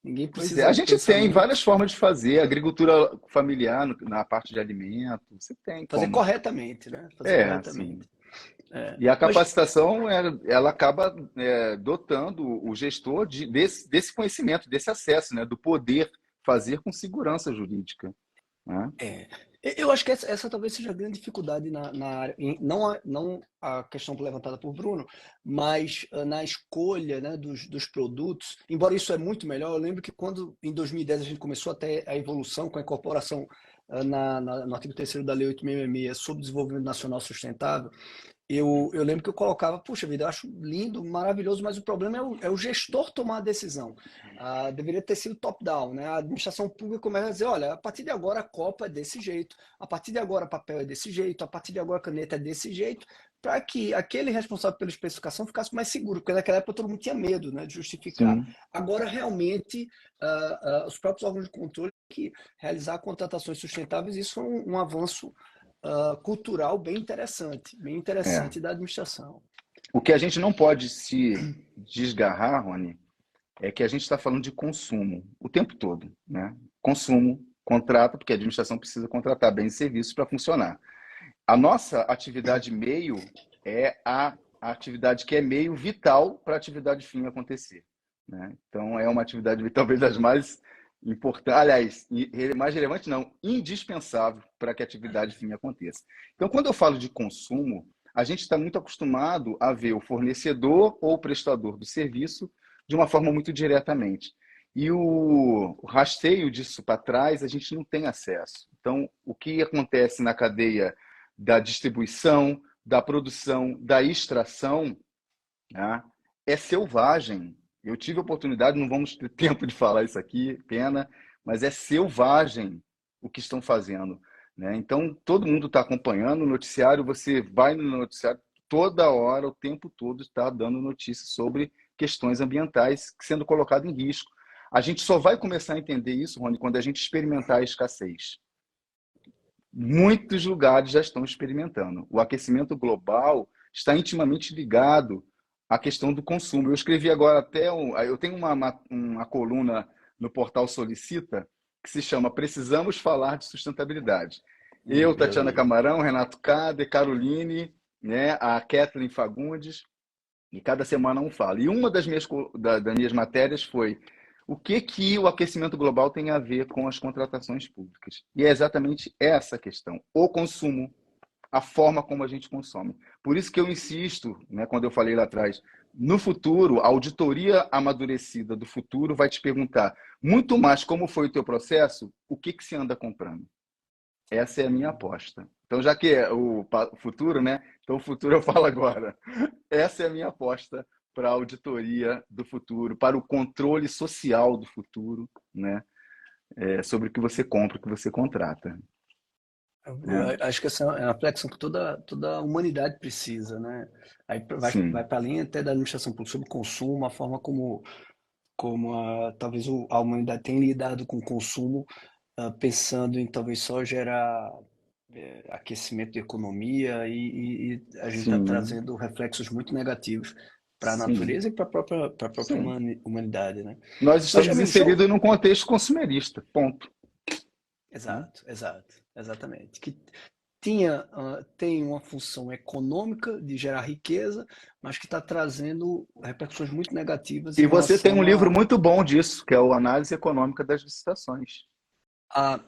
ninguém Pois é, precisa a gente pensar tem muito. várias formas de fazer, agricultura familiar na parte de alimentos, você tem Fazer como. corretamente, né? Fazer corretamente. Sim. E a Mas capacitação, ela acaba dotando o gestor desse conhecimento, desse acesso, né, do poder fazer com segurança jurídica, né? eu acho que essa talvez seja a grande dificuldade na área, não a questão levantada por Bruno, mas na escolha, né, dos produtos. Embora isso é muito melhor, eu lembro que quando em 2010 a gente começou a ter a evolução com a incorporação no artigo 3º da Lei 8.666 sobre desenvolvimento nacional sustentável, eu lembro que eu colocava, puxa vida, eu acho lindo, maravilhoso, mas o problema é o gestor tomar a decisão. Deveria ter sido top-down, né? A administração pública começa a dizer, olha, a partir de agora a copa é desse jeito, a partir de agora papel é desse jeito, a partir de agora a caneta é desse jeito, para que aquele responsável pela especificação ficasse mais seguro, porque naquela época todo mundo tinha medo, né, de justificar. Sim. Agora, realmente, os próprios órgãos de controle têm que realizar contratações sustentáveis, isso é um avanço cultural bem É. interessante da administração. O que a gente não pode se desgarrar, Rony, é que a gente está falando de consumo o tempo todo, né? Consumo, contrata, porque a administração precisa contratar bens e serviços para funcionar. A nossa atividade meio é a atividade que é meio vital para a atividade fim acontecer, né? Então, é uma atividade talvez das mais importantes, aliás, mais relevante não, indispensável para que a atividade fim aconteça. Então, quando eu falo de consumo, a gente está muito acostumado a ver o fornecedor ou o prestador do serviço de uma forma muito diretamente. E o rasteio disso para trás, a gente não tem acesso. Então, o que acontece na cadeia da distribuição, da produção, da extração, né, é selvagem. Eu tive a oportunidade, não vamos ter tempo de falar isso aqui, pena, mas é selvagem o que estão fazendo, né? Então, todo mundo está acompanhando o noticiário, você vai no noticiário toda hora, o tempo todo, está dando notícias sobre questões ambientais sendo colocadas em risco. A gente só vai começar a entender isso, Rony, quando a gente experimentar a escassez. Muitos lugares já estão experimentando. O aquecimento global está intimamente ligado à questão do consumo. Eu escrevi agora até eu tenho uma coluna no portal Solicita que se chama Precisamos Falar de Sustentabilidade. Eu, Já Tatiana vi. Camarão, Renato Cader, Caroline, né, a Kathleen Fagundes, e cada semana um fala. E uma das minhas matérias foi o que o aquecimento global tem a ver com as contratações públicas. E é exatamente essa questão, o consumo, a forma como a gente consome. Por isso que eu insisto, né, quando eu falei lá atrás, no futuro, a auditoria amadurecida do futuro vai te perguntar muito mais como foi o teu processo, o que se anda comprando. Essa é a minha aposta. Então, já que é o futuro, né? Então, o futuro eu falo agora. Essa é a minha aposta para a auditoria do futuro, para o controle social do futuro, né? Sobre o que você compra, o que você contrata. Né? Acho que essa é uma reflexão que toda a humanidade precisa, né? Aí vai Sim, para a linha até da administração pública sobre o consumo, a forma como talvez a humanidade tem lidado com o consumo, pensando em talvez só gerar aquecimento da economia e a gente está sim, trazendo reflexos muito negativos para a sim, natureza e para a própria sim. humanidade, né? Nós Mas, estamos amigo, inseridos num contexto consumerista, ponto. Né? exato, exato, exatamente. Que tem uma função econômica de gerar riqueza, mas que está trazendo repercussões muito negativas E em você tem um relação livro muito bom disso, que é o Análise Econômica das Licitações. a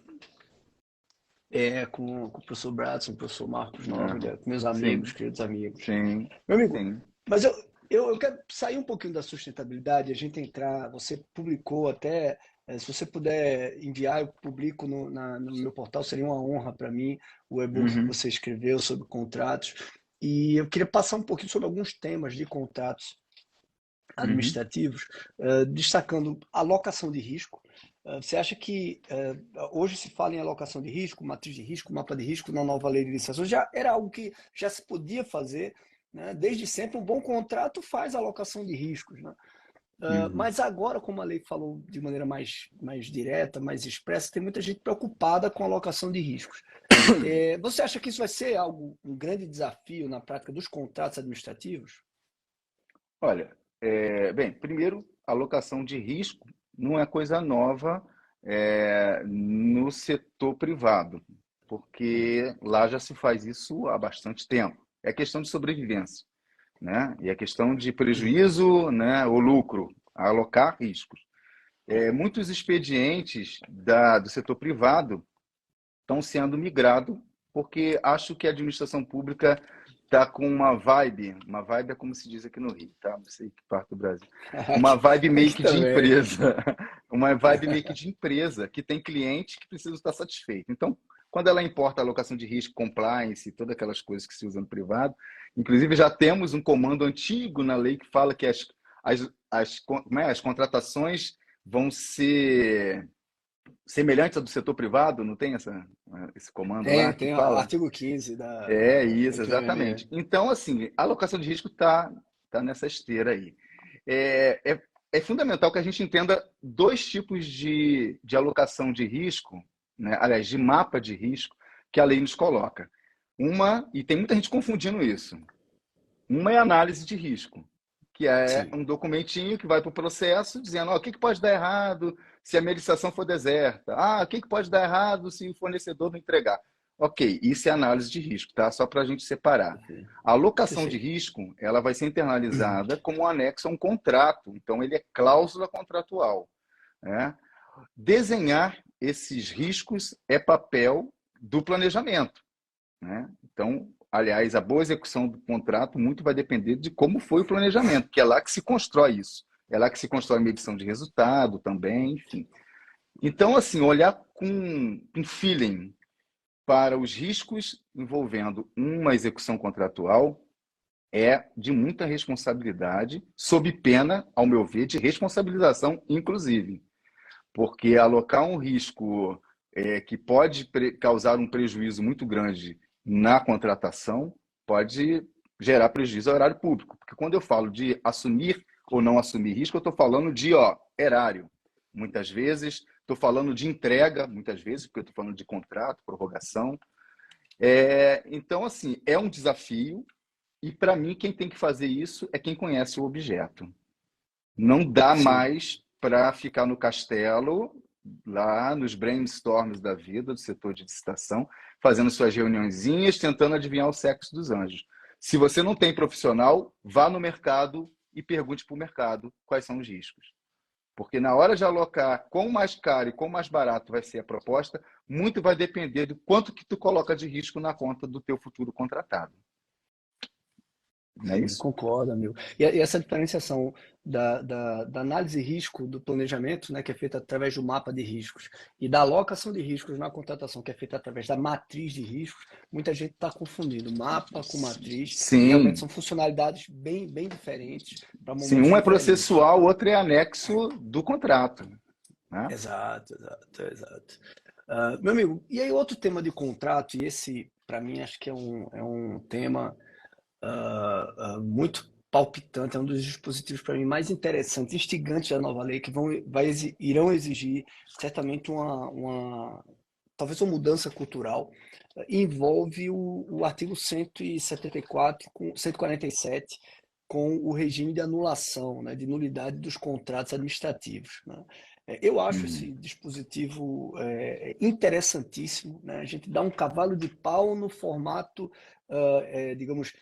com o professor Bradson, o professor Marcos Né? Nóbrega, com meus amigos, Sim, queridos amigos. sim, Meu amigo, sim. mas eu quero sair um pouquinho da sustentabilidade, a gente entrar, você publicou até, se você puder enviar, eu publico no meu portal, seria uma honra para mim, o e-book que Uhum, você escreveu sobre contratos. E eu queria passar um pouquinho sobre alguns temas de contratos uhum. administrativos, destacando alocação de risco. Você acha que hoje se fala em alocação de risco, matriz de risco, mapa de risco na nova lei de licitações? Já era algo que já se podia fazer, né? Desde sempre, um bom contrato faz alocação de riscos, né? Uhum. Mas agora, como a lei falou de maneira mais direta, mais expressa, tem muita gente preocupada com a alocação de riscos. Você acha que isso vai ser um grande desafio na prática dos contratos administrativos? Olha, bem, primeiro, alocação de risco não é coisa nova no setor privado, porque lá já se faz isso há bastante tempo. É questão de sobrevivência, né? E é questão de Uhum. prejuízo, né, ou lucro, alocar riscos. Muitos expedientes do setor privado estão sendo migrados, porque acho que a administração pública está com uma vibe é como se diz aqui no Rio, tá? Não sei que parte do Brasil. Uma Aqui, vibe meio aqui que de também. empresa, uma vibe meio que de empresa, que tem cliente que precisa estar satisfeito. Então, quando ela importa a alocação de risco, compliance, todas aquelas coisas que se usam no privado, inclusive já temos um comando antigo na lei que fala que as contratações vão ser semelhantes à do setor privado, não tem esse comando lá que Tem o fala? artigo 15 É da isso, NPM. exatamente. Então, assim, a alocação de risco tá nessa esteira aí. É, é, é fundamental que a gente entenda dois tipos de alocação de risco, né? Aliás, de mapa de risco, que a lei nos coloca. E tem muita gente confundindo isso. Uma é análise de risco, que é sim. um documentinho que vai para o processo dizendo, ó, o que que pode dar errado se a minha licitação for deserta? Ah, o que que pode dar errado se o fornecedor não entregar? Ok, isso é análise de risco, tá? Só para a gente separar. Perfeito. A alocação de Perfeito. risco, ela vai ser internalizada como um anexo a um contrato. Então, ele é cláusula contratual, né? Desenhar esses riscos é papel do planejamento, né? Então, aliás, a boa execução do contrato muito vai depender de como foi o planejamento, que é lá que se constrói isso. É lá que se constrói a medição de resultado também, enfim. Então, assim, olhar com feeling para os riscos envolvendo uma execução contratual é de muita responsabilidade, sob pena, ao meu ver, de responsabilização, inclusive. Porque alocar um risco que pode causar um prejuízo muito grande na contratação pode gerar prejuízo ao erário público. Porque quando eu falo de assumir ou não assumir risco, eu estou falando de erário. Muitas vezes, estou falando de entrega, muitas vezes, porque eu estou falando de contrato, prorrogação. Então, assim, é um desafio e, para mim, quem tem que fazer isso é quem conhece o objeto. Não dá Sim. mais para ficar no castelo, lá nos brainstorms da vida, do setor de licitação, fazendo suas reuniõezinhas, tentando adivinhar o sexo dos anjos. Se você não tem profissional, vá no mercado e pergunte para o mercado quais são os riscos. Porque na hora de alocar quão mais caro e quão mais barato vai ser a proposta, muito vai depender do quanto que tu coloca de risco na conta do teu futuro contratado. Não é Sim, isso? concordo, amigo. E essa diferenciação da análise de risco do planejamento, né, que é feita através do mapa de riscos, e da alocação de riscos na contratação, que é feita através da matriz de riscos, muita gente está confundindo mapa com matriz, e realmente Sim, são funcionalidades bem diferentes para sim. momentos Um é diferentes. processual, o outro é anexo do contrato, né? Exato, exato, exato. Meu amigo, e aí outro tema de contrato, e esse, para mim, acho que é um tema muito palpitante, é um dos dispositivos para mim mais interessantes, instigantes da nova lei, que irão exigir certamente talvez uma mudança cultural, envolve o artigo 174, 147, com o regime de anulação, né, de nulidade dos contratos administrativos, né? Eu acho esse Uhum. dispositivo interessantíssimo, né? A gente dá um cavalo de pau no formato, digamos,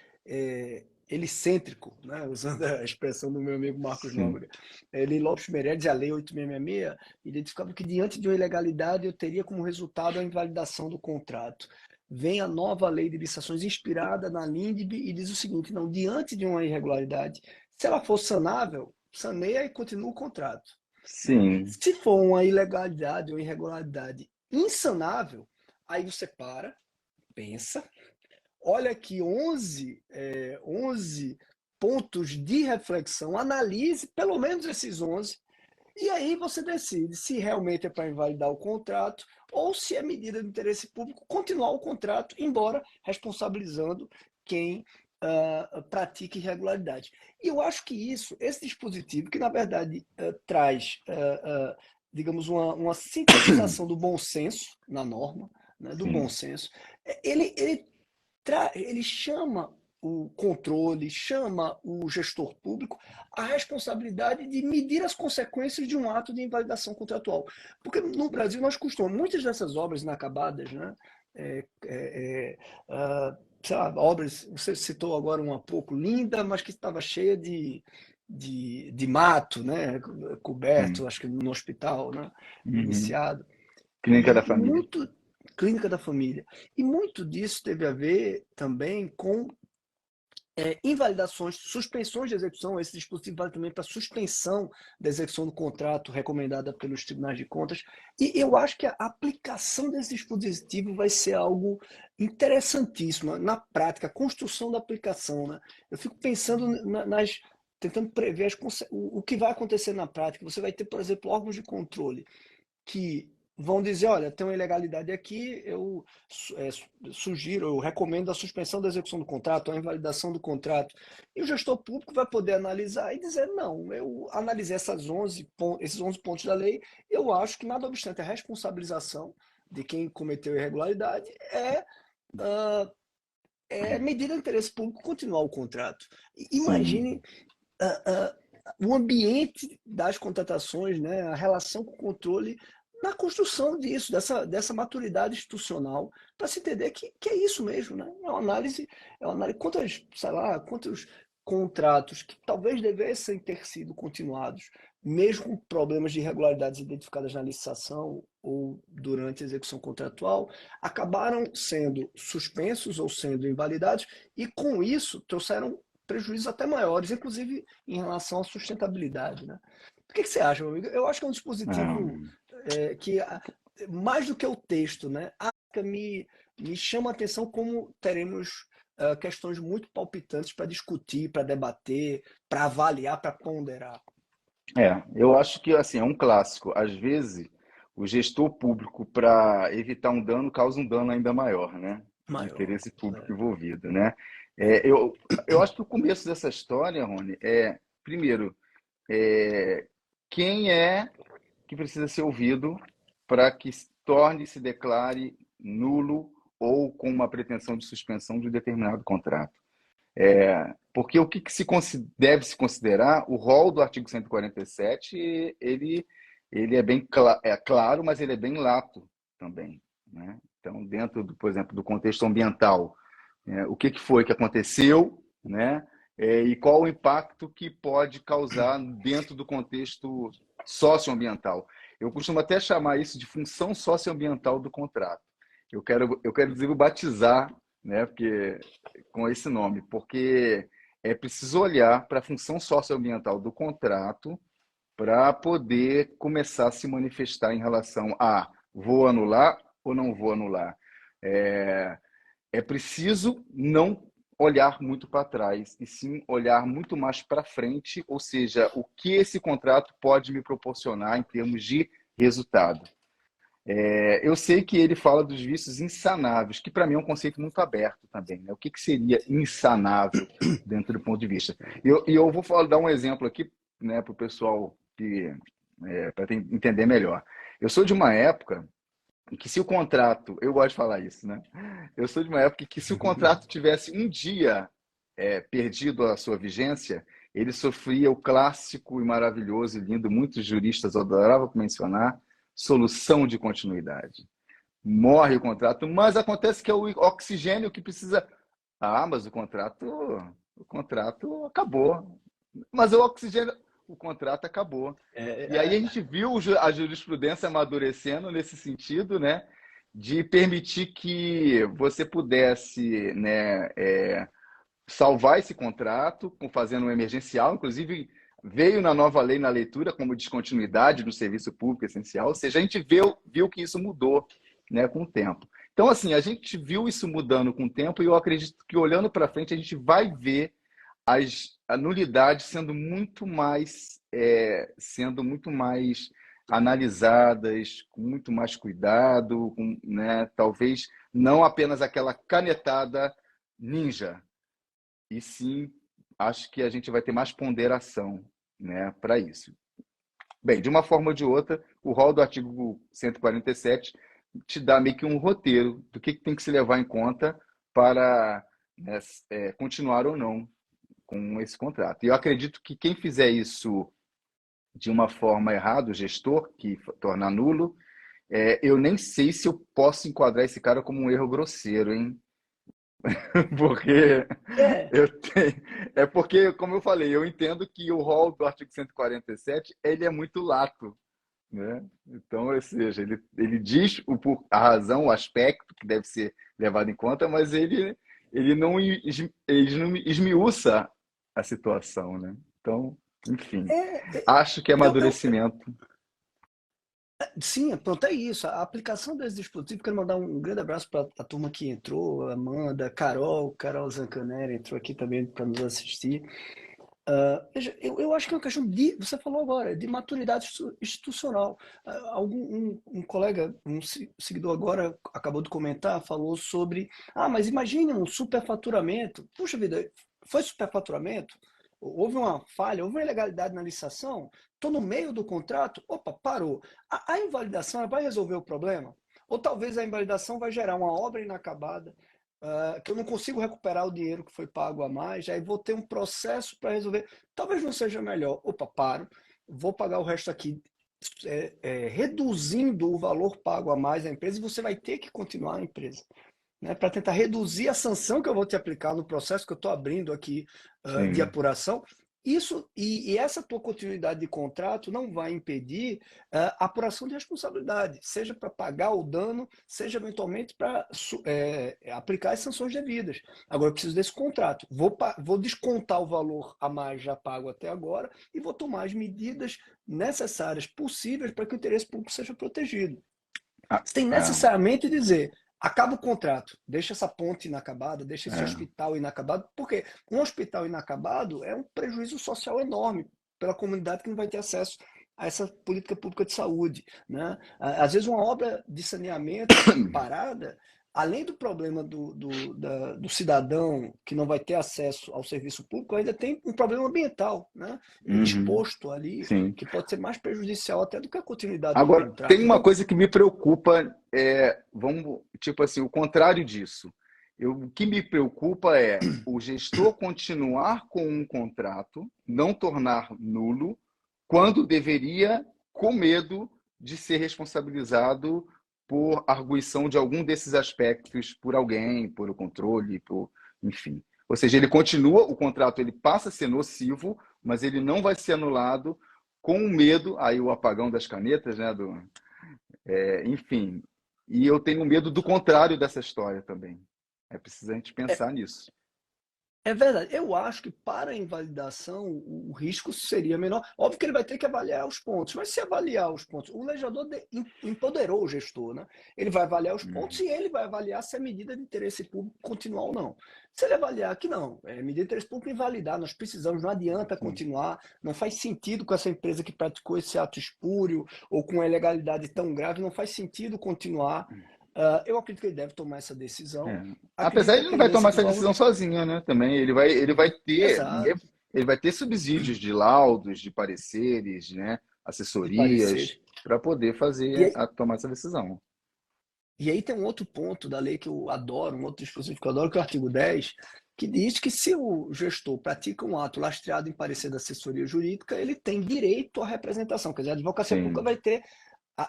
helicêntrico, né? Usando a expressão do meu amigo Marcos Sim, Nóbrega. Ele, Lopes Meirelles, a Lei 8666, identificava que diante de uma ilegalidade eu teria como resultado a invalidação do contrato. Vem a nova lei de licitações inspirada na LINDB e diz o seguinte: não, diante de uma irregularidade, se ela for sanável, saneia e continua o contrato, né? sim, Se for uma ilegalidade ou irregularidade insanável, aí você para, pensa, olha aqui 11 pontos de reflexão, analise pelo menos esses 11, e aí você decide se realmente é para invalidar o contrato ou se é medida de interesse público continuar o contrato, embora responsabilizando quem pratica irregularidade. E eu acho que esse dispositivo, que na verdade traz, digamos, uma sintetização do bom senso na norma, né, do bom sim, senso, ele chama o controle, chama o gestor público a responsabilidade de medir as consequências de um ato de invalidação contratual. Porque no Brasil nós costumamos, muitas dessas obras inacabadas, né? Sei lá, obras, você citou agora uma pouco linda, mas que estava cheia de mato, né? Coberto, sim. acho que no hospital, né? Uhum. Iniciado. Clínica da E família. muito clínica da família. E muito disso teve a ver também com invalidações, suspensões de execução. Esse dispositivo vale também para suspensão da execução do contrato recomendada pelos tribunais de contas. E eu acho que a aplicação desse dispositivo vai ser algo interessantíssimo na prática, a construção da aplicação, né? Eu fico pensando tentando prever o que vai acontecer na prática. Você vai ter, por exemplo, órgãos de controle que vão dizer, olha, tem uma ilegalidade aqui, eu sugiro, eu recomendo a suspensão da execução do contrato, a invalidação do contrato. E o gestor público vai poder analisar e dizer, não, eu analisei esses 11 pontos da lei, eu acho que, nada obstante a responsabilização de quem cometeu irregularidade, uh, é medida de interesse público continuar o contrato. Sim. Imagine o ambiente das contratações, né, a relação com o controle, na construção disso, dessa maturidade institucional, para se entender que é isso mesmo, né? É uma análise quantos, sei lá, quantos contratos que talvez devessem ter sido continuados, mesmo com problemas de irregularidades identificadas na licitação ou durante a execução contratual, acabaram sendo suspensos ou sendo invalidados, e com isso trouxeram prejuízos até maiores, inclusive em relação à sustentabilidade, né? O que você acha, meu amigo? Eu acho que é um dispositivo Ah, que, mais do que o texto, né, me chama a atenção como teremos questões muito palpitantes para discutir, para debater, para avaliar, para ponderar. eu acho que assim, é um clássico. Às vezes, o gestor público, para evitar um dano, causa um dano ainda maior, né? O Maior. interesse público É. envolvido, né? Eu acho que o começo dessa história, Rony, primeiro, é, quem é que precisa ser ouvido para que se declare nulo ou com uma pretensão de suspensão de um determinado contrato. Porque o que deve se considerar, o rol do artigo 147, ele é bem claro, mas ele é bem lato também, né? Então, dentro, por exemplo, do contexto ambiental, o que foi que aconteceu, né? E qual o impacto que pode causar dentro do contexto socioambiental. Eu costumo até chamar isso de função socioambiental do contrato. Eu quero dizer, batizar, né? Porque com esse nome, porque é preciso olhar para a função socioambiental do contrato para poder começar a se manifestar em relação a vou anular ou não vou anular. É, é preciso não olhar muito para trás, e sim olhar muito mais para frente, ou seja, o que esse contrato pode me proporcionar em termos de resultado. Eu sei que ele fala dos vícios insanáveis, que para mim é um conceito muito aberto também, né? O que seria insanável dentro do ponto de vista? E eu vou dar um exemplo aqui, né, para o pessoal para entender melhor. Eu sou de uma época em que se o contrato, eu gosto de falar isso, né? Eu sou de uma época em que se o contrato tivesse um dia perdido a sua vigência, ele sofria o clássico e maravilhoso e lindo, muitos juristas adoravam mencionar, solução de continuidade. Morre o contrato, mas acontece que é o oxigênio que precisa. Ah, mas o contrato acabou. Mas o contrato acabou. E aí a gente viu a jurisprudência amadurecendo nesse sentido, né, de permitir que você pudesse, né, salvar esse contrato, fazendo um emergencial, inclusive veio na nova lei na leitura como descontinuidade do serviço público essencial, ou seja, a gente viu que isso mudou, né, com o tempo. Então, assim, a gente viu isso mudando com o tempo e eu acredito que olhando para frente a gente vai ver a nulidade sendo muito mais analisadas, com muito mais cuidado, né, talvez não apenas aquela canetada ninja, e sim, acho que a gente vai ter mais ponderação, né, para isso. Bem, de uma forma ou de outra, o rol do artigo 147 te dá meio que um roteiro do que tem que se levar em conta para, né, continuar ou não com esse contrato. E eu acredito que quem fizer isso de uma forma errada, o gestor, que torna nulo, eu nem sei se eu posso enquadrar esse cara como um erro grosseiro, hein? Porque É, eu tenho, porque, como eu falei, eu entendo que o rol do artigo 147 ele é muito lato, né? Então, ou seja, ele diz a razão, o aspecto que deve ser levado em conta, mas ele não esmiuça a situação, né? Então, enfim, acho que é eu, eu, amadurecimento. sim, pronto, é isso. A aplicação desse dispositivo, quero mandar um grande abraço para a turma que entrou, Amanda, Carol Zancanera entrou aqui também para nos assistir. Veja, eu acho que é uma questão de, você falou agora, de maturidade institucional. Um colega, seguidor agora, acabou de comentar, falou sobre, mas imagine um superfaturamento. Puxa vida, foi superfaturamento? Houve uma falha, houve uma ilegalidade na licitação? Estou no meio do contrato? Opa, parou. A invalidação vai resolver o problema? Ou talvez a invalidação vai gerar uma obra inacabada, que eu não consigo recuperar o dinheiro que foi pago a mais, aí vou ter um processo para resolver. Talvez não seja melhor. Opa, paro, vou pagar o resto aqui, reduzindo o valor pago a mais à empresa, e você vai ter que continuar a empresa, né, para tentar reduzir a sanção que eu vou te aplicar no processo que eu estou abrindo aqui de Sim. apuração. Isso e essa tua continuidade de contrato não vai impedir a apuração de responsabilidade, seja para pagar o dano, seja eventualmente para aplicar as sanções devidas. Agora eu preciso desse contrato. Vou descontar o valor a mais já pago até agora e vou tomar as medidas necessárias possíveis para que o interesse público seja protegido. Ah, Você tem ah, necessariamente dizer, acaba o contrato, deixa essa ponte inacabada, deixa esse é. hospital inacabado, porque um hospital inacabado é um prejuízo social enorme pela comunidade que não vai ter acesso a essa política pública de saúde, né? Às vezes uma obra de saneamento parada, além do problema do cidadão que não vai ter acesso ao serviço público, ainda tem um problema ambiental, né? Uhum, Exposto ali, sim. que pode ser mais prejudicial até do que a continuidade do Agora, tem contrato. uma Então, coisa que me preocupa, vamos, tipo assim, o contrário disso. O que me preocupa é o gestor continuar com um contrato, não tornar nulo, quando deveria, com medo de ser responsabilizado por arguição de algum desses aspectos por alguém, por o controle, enfim. Ou seja, ele continua, o contrato ele passa a ser nocivo, mas ele não vai ser anulado com o medo, aí o apagão das canetas, né? Enfim. E eu tenho medo do contrário dessa história também. É preciso a gente pensar nisso. é verdade. Eu acho que para a invalidação o risco seria menor. Óbvio que ele vai ter que avaliar os pontos, mas se avaliar os pontos, o legislador empoderou o gestor, né? Ele vai avaliar os pontos Uhum. e ele vai avaliar se a medida de interesse público continuar ou não. Se ele avaliar que não, é medida de interesse público invalidar, nós precisamos, não adianta Sim. continuar, não faz sentido com essa empresa que praticou esse ato espúrio ou com a ilegalidade tão grave, não faz sentido continuar. Eu acredito que ele deve tomar essa decisão. É. Apesar Acredito de que a ele não vai pendência tomar dos essa órgãos. decisão sozinho, né? Também Exato, ele vai ter subsídios de laudos, de pareceres, né? de Assessorias parecer. para poder E fazer aí, tomar essa decisão. e aí tem um outro ponto da lei que eu adoro, um outro dispositivo que eu adoro, que é o artigo 10, que diz que se o gestor pratica um ato lastreado em parecer da assessoria jurídica, ele tem direito à representação. Quer dizer, a advocacia pública Sim, vai ter,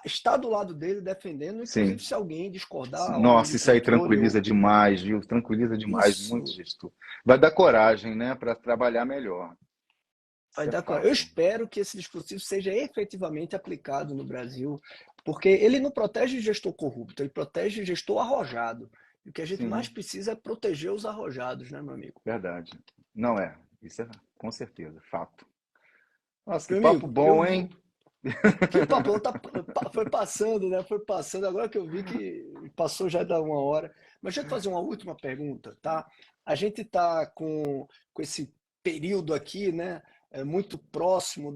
estar do lado dele defendendo, inclusive sim. se alguém discordar, órgão de Nossa, isso aí controle tranquiliza ou demais, viu? Tranquiliza demais muito isso. gestor. Vai dar coragem, né, para trabalhar melhor. Vai Isso é dar coragem. Eu fato. espero que esse dispositivo seja efetivamente aplicado no Brasil, porque ele não protege gestor corrupto, ele protege gestor arrojado. E o que a gente mais Sim, precisa é proteger os arrojados, né, meu amigo? verdade. Não é. Isso é com certeza, fato. Nossa, que Meu papo amigo, eu bom, vou. hein? Que papo, foi passando, né? Foi passando. Agora que eu vi que passou já da uma hora. Mas deixa eu te fazer uma última pergunta, tá? A gente está com esse período aqui, né? Muito próximo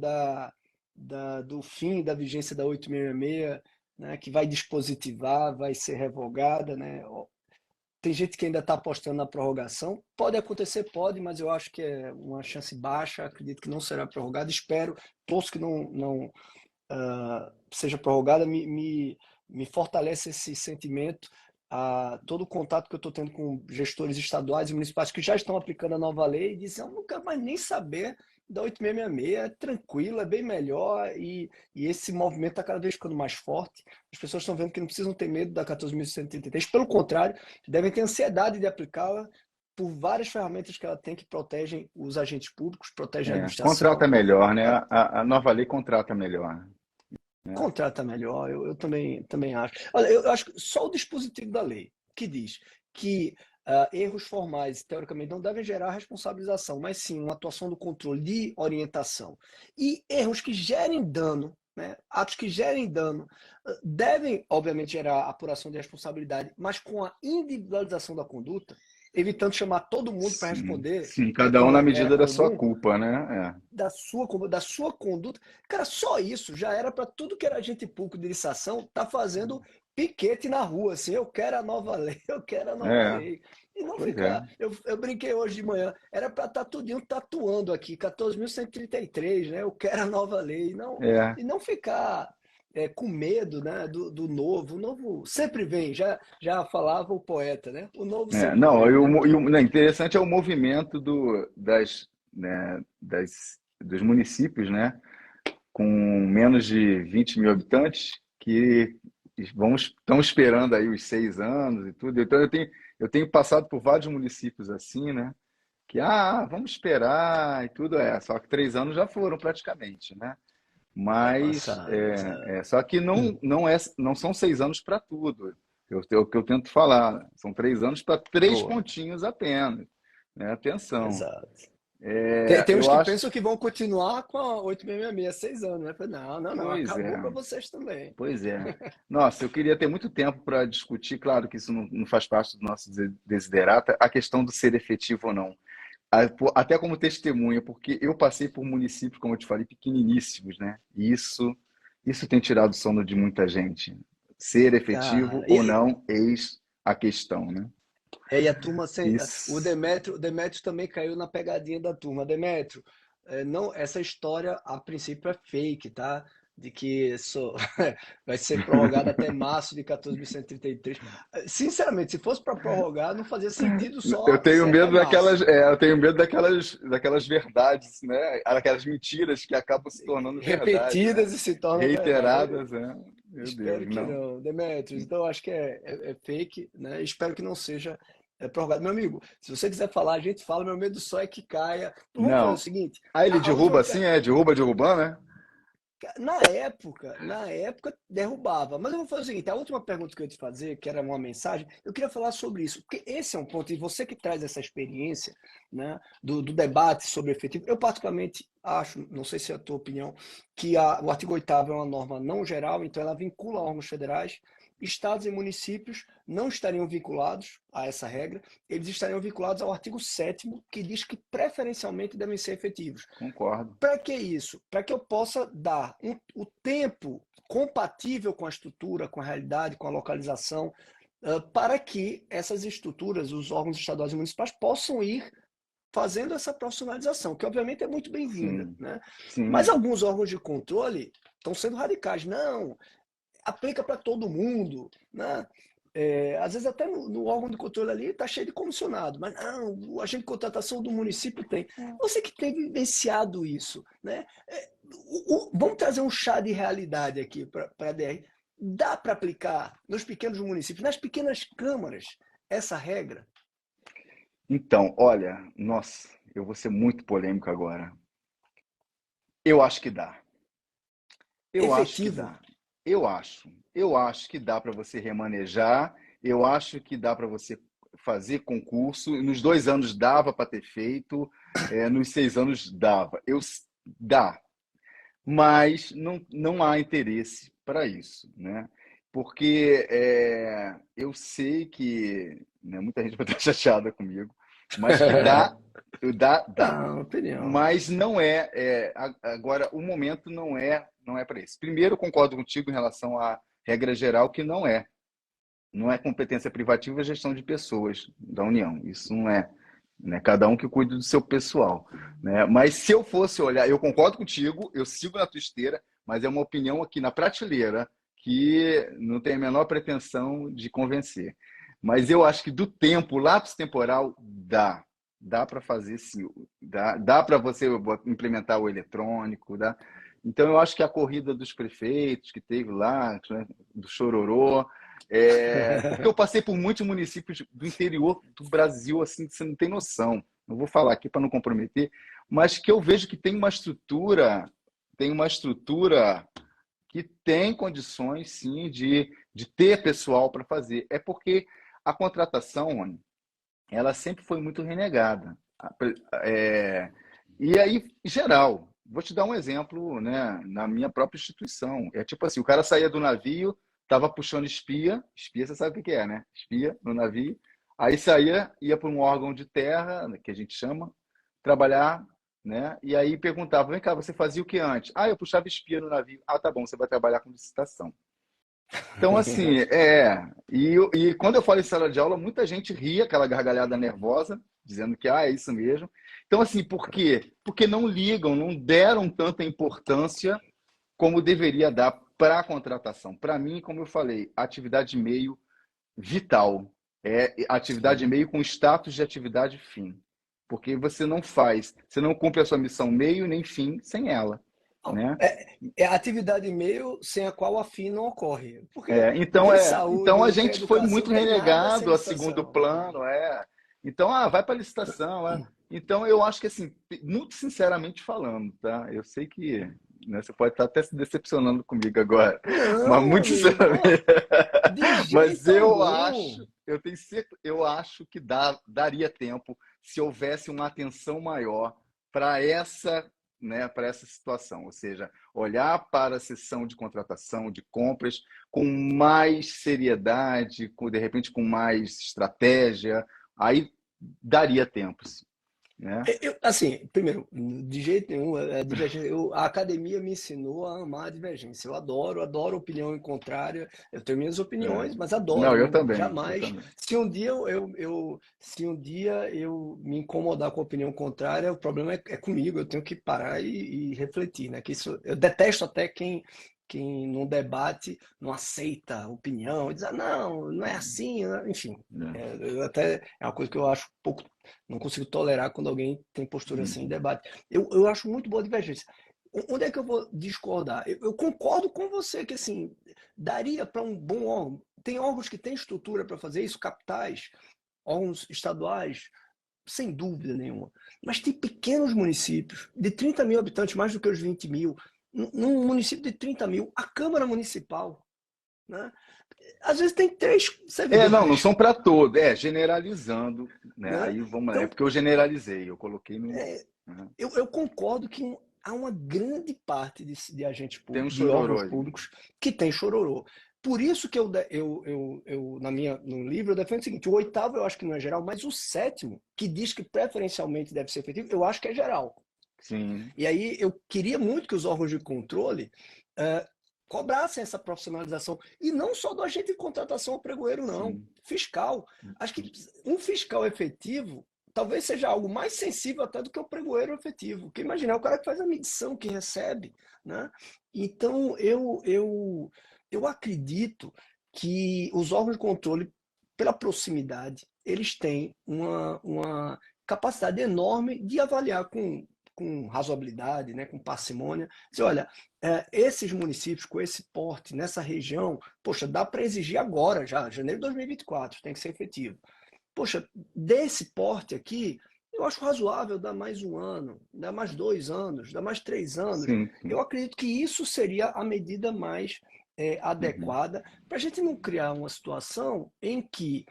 do fim da vigência da 866, né? Que vai dispositivar, vai ser revogada, né? Tem gente que ainda está apostando na prorrogação. Pode acontecer, pode, mas eu acho que é uma chance baixa. Acredito que não será prorrogada. Espero, torço que não seja prorrogada, me fortalece esse sentimento. Todo o contato que eu estou tendo com gestores estaduais e municipais que já estão aplicando a nova lei e dizem: eu não quero mais nem saber da 8666, é tranquilo, é bem melhor e esse movimento está cada vez ficando mais forte. As pessoas estão vendo que não precisam ter medo da 14.133, pelo contrário, devem ter ansiedade de aplicá-la por várias ferramentas que ela tem que protegem os agentes públicos, protegem a Contrata administração. melhor, né? A nova lei contrata melhor, né? Contrata melhor, eu também acho. Olha, eu acho que só o dispositivo da lei que diz que erros formais, teoricamente, não devem gerar responsabilização, mas sim uma atuação do controle de orientação. E erros que gerem dano, né, atos que gerem dano, devem, obviamente, gerar apuração de responsabilidade, mas com a individualização da conduta, evitando chamar todo mundo para Sim, responder sim, cada um na como era medida da sua comum, culpa, né? da sua conduta. Cara, só isso já era para tudo que era agente público de licitação tá fazendo piquete na rua, assim, eu quero a nova lei, eu quero a nova É, lei. E não pois é. ficar, eu brinquei hoje de manhã, era para estar tudinho tatuando aqui, 14.133, né? Eu quero a nova lei, É, e não ficar com medo, né, do novo. O novo sempre vem, já falava o poeta, né? O novo sempre Não, vem, né? não, interessante é o movimento né, dos municípios, né, com menos de 20 mil habitantes, que estão esperando aí os 6 anos e tudo. Então, eu tenho passado por vários municípios assim, né, que, vamos esperar e tudo, só que 3 anos já foram praticamente, né? Mas, Passados. só que não são 6 anos para tudo. O que eu tento falar, são 3 anos para três Boa, pontinhos apenas, né? Atenção. exato. Tem uns Eu que acho, pensam que vão continuar com a 866 6 anos, né? Não, não, não, pois acabou é, para vocês também. pois é. Nossa, eu queria ter muito tempo para discutir, claro que isso não faz parte do nosso desiderata, a questão do ser efetivo ou não. Até como testemunha, porque eu passei por municípios, como eu te falei, pequeniníssimos, né? E isso tem tirado o sono de muita gente. Ser efetivo Cara, ou não, eis a questão, né? e a turma sem. Isso. O Demétrio também caiu na pegadinha da turma. Demétrio, não, essa história a princípio é fake, tá? De que isso vai ser prorrogado até março de 14.133. Sinceramente, se fosse para prorrogar, não fazia sentido Eu só tenho ser até medo março. daquelas verdades, né? Aquelas mentiras que acabam se tornando verdade, né? Repetidas e se tornam verdade. Reiteradas, né? Meu Espero Deus, que não. não, Demetrios. Então, eu acho que é fake, né? Espero que não seja prorrogado. Meu amigo, se você quiser falar, a gente fala. Meu medo só é que caia. Vamos fazer o Não. seguinte: Ele a última derruba assim, derrubando, né? Na época derrubava. Mas eu vou fazer o seguinte: a última pergunta que eu ia te fazer, que era uma mensagem, eu queria falar sobre isso, porque esse é um ponto, e você que traz essa experiência, né, do debate sobre efetivo, eu particularmente acho, não sei se é a tua opinião, que o artigo 8º é uma norma não geral, então ela vincula órgãos federais. Estados e municípios não estariam vinculados a essa regra, eles estariam vinculados ao artigo 7º, que diz que preferencialmente devem ser efetivos. Concordo. Para que isso? Para que eu possa dar o tempo compatível com a estrutura, com a realidade, com a localização, para que essas estruturas, os órgãos estaduais e municipais, possam ir fazendo essa profissionalização, que obviamente é muito bem-vinda, Sim, né? Mas sim. alguns órgãos de controle estão sendo radicais. Não, aplica para todo mundo, né? Às vezes até no órgão de controle ali está cheio de comissionado, mas não, o agente de contratação do município tem. Você que tem vivenciado isso, né? Vamos trazer um chá de realidade aqui para a DR. Dá para aplicar nos pequenos municípios, nas pequenas câmaras, essa regra? Então, olha, nossa, eu vou ser muito polêmico agora. Eu acho que dá. Eu acho que Efetivo? dá. Eu acho que dá para você remanejar. Eu acho que dá para você fazer concurso. Nos 2 anos dava para ter feito. Nos 6 anos dava. Dá. Mas não há interesse para isso, né? Porque eu sei que, né, muita gente vai estar chateada comigo, mas que dá. Não, opinião. Mas não agora o momento não é para isso. Primeiro, eu concordo contigo em relação à regra geral que não é competência privativa a gestão de pessoas da União. Isso não é, né? Cada um que cuide do seu pessoal, né? Mas se eu fosse olhar, eu concordo contigo, eu sigo na tua esteira, mas é uma opinião aqui na prateleira que não tem a menor pretensão de convencer. Mas eu acho que do tempo, lápis temporal, dá para fazer sim, dá para você implementar o eletrônico, dá. Então eu acho que a corrida dos prefeitos que teve lá, né, do Chororô, porque eu passei por muitos municípios do interior do Brasil, assim, que você não tem noção. Não vou falar aqui para não comprometer, mas que eu vejo que tem uma estrutura que tem condições, sim, de ter pessoal para fazer. É porque a contratação, Rony, ela sempre foi muito renegada. É, e aí, em geral, vou te dar um exemplo, né, na minha própria instituição. É tipo assim, o cara saía do navio, estava puxando espia você sabe o que é, né? Espia no navio, aí saía, ia para um órgão de terra, que a gente chama, trabalhar, né? E aí perguntava, vem cá, você fazia o que antes? Eu puxava espia no navio. Tá bom, você vai trabalhar com licitação. Então, assim, e quando eu falo em sala de aula, muita gente ria, aquela gargalhada nervosa, dizendo que, é isso mesmo. Então, assim, por quê? Porque não ligam, não deram tanta importância como deveria dar para a contratação. Para mim, como eu falei, atividade meio vital. É atividade Sim. meio com status de atividade fim. Porque você não cumpre a sua missão meio nem fim sem ela, Não, né? é a atividade meio sem a qual a FII não ocorre. Então Porque saúde, então a porque gente foi educação muito não tem nada sem relegado a segundo licitação. plano, Então, vai para licitação, Então eu acho que assim, muito sinceramente falando, tá? Eu sei que, né, você pode estar até se decepcionando comigo agora, mas Não, muito amigo, ó, sinceramente, de mas jeito algum. eu acho que daria tempo se houvesse uma atenção maior para para essa situação, ou seja, olhar para a sessão de contratação, de compras, com mais seriedade, de repente com mais estratégia, aí daria tempo, sim, né? Assim, primeiro, de jeito nenhum, a divergência, a academia me ensinou a amar a divergência. Eu adoro opinião contrária. Eu tenho minhas É. opiniões, mas Não, eu adoro. também, eu Jamais. também. Se um dia eu me incomodar com a opinião contrária, o problema é comigo. Eu tenho que parar e refletir, né? Que isso, eu detesto até quem num debate não aceita a opinião, e diz, não é assim, né? Enfim. É. É uma coisa que eu acho um pouco não consigo tolerar quando alguém tem postura assim em Uhum. debate. Eu acho muito boa a divergência. Onde é que eu vou discordar? Eu concordo com você que assim daria para um bom órgão. Tem órgãos que têm estrutura para fazer isso, capitais, órgãos estaduais, sem dúvida nenhuma. Mas tem pequenos municípios de 30 mil habitantes, mais do que os 20 mil. Num município de 30 mil, a Câmara Municipal, né? Às vezes tem três Não servidores, são para todos, generalizando, né? né? Aí vamos lá, é Então, porque eu generalizei, eu coloquei no. Uhum. eu concordo que há uma grande parte de agentes Tem um de chororô órgãos aí. públicos que tem chororô. Por isso que no livro eu defendo o seguinte: o oitavo eu acho que não é geral, mas o sétimo, que diz que preferencialmente deve ser efetivo, eu acho que é geral. Sim, E aí eu queria muito que os órgãos de controle eh, cobrassem essa profissionalização. E não só do agente de contratação ao pregoeiro, não. sim. Fiscal. Acho que um fiscal efetivo talvez seja algo mais sensível até do que o pregoeiro efetivo. Porque imagina, é o cara que faz a medição, que recebe. Né? Então, eu acredito que os órgãos de controle, pela proximidade, eles têm uma capacidade enorme de avaliar com razoabilidade, né, com parcimônia, dizer, olha, esses municípios com esse porte nessa região, poxa, dá para exigir agora, já, janeiro de 2024, tem que ser efetivo. Poxa, desse porte aqui, eu acho razoável dar mais um ano, dar mais 2 anos, dar mais 3 anos. Sim, sim. Eu acredito que isso seria a medida mais Uhum. adequada para a gente não criar uma situação em que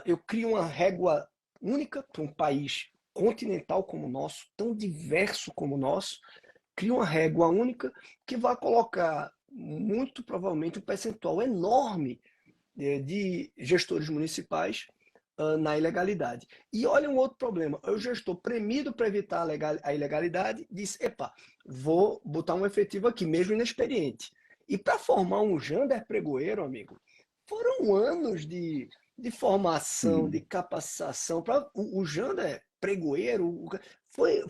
eu crio uma régua única para um país continental como o nosso, tão diverso como o nosso, cria uma régua única que vai colocar muito provavelmente um percentual enorme de gestores municipais na ilegalidade. E olha um outro problema, o gestor premido para evitar a ilegalidade disse, epa, vou botar um efetivo aqui, mesmo inexperiente. E para formar um Jander pregoeiro, amigo, foram anos de formação, de Sim. capacitação. O Jander pregoeiro foi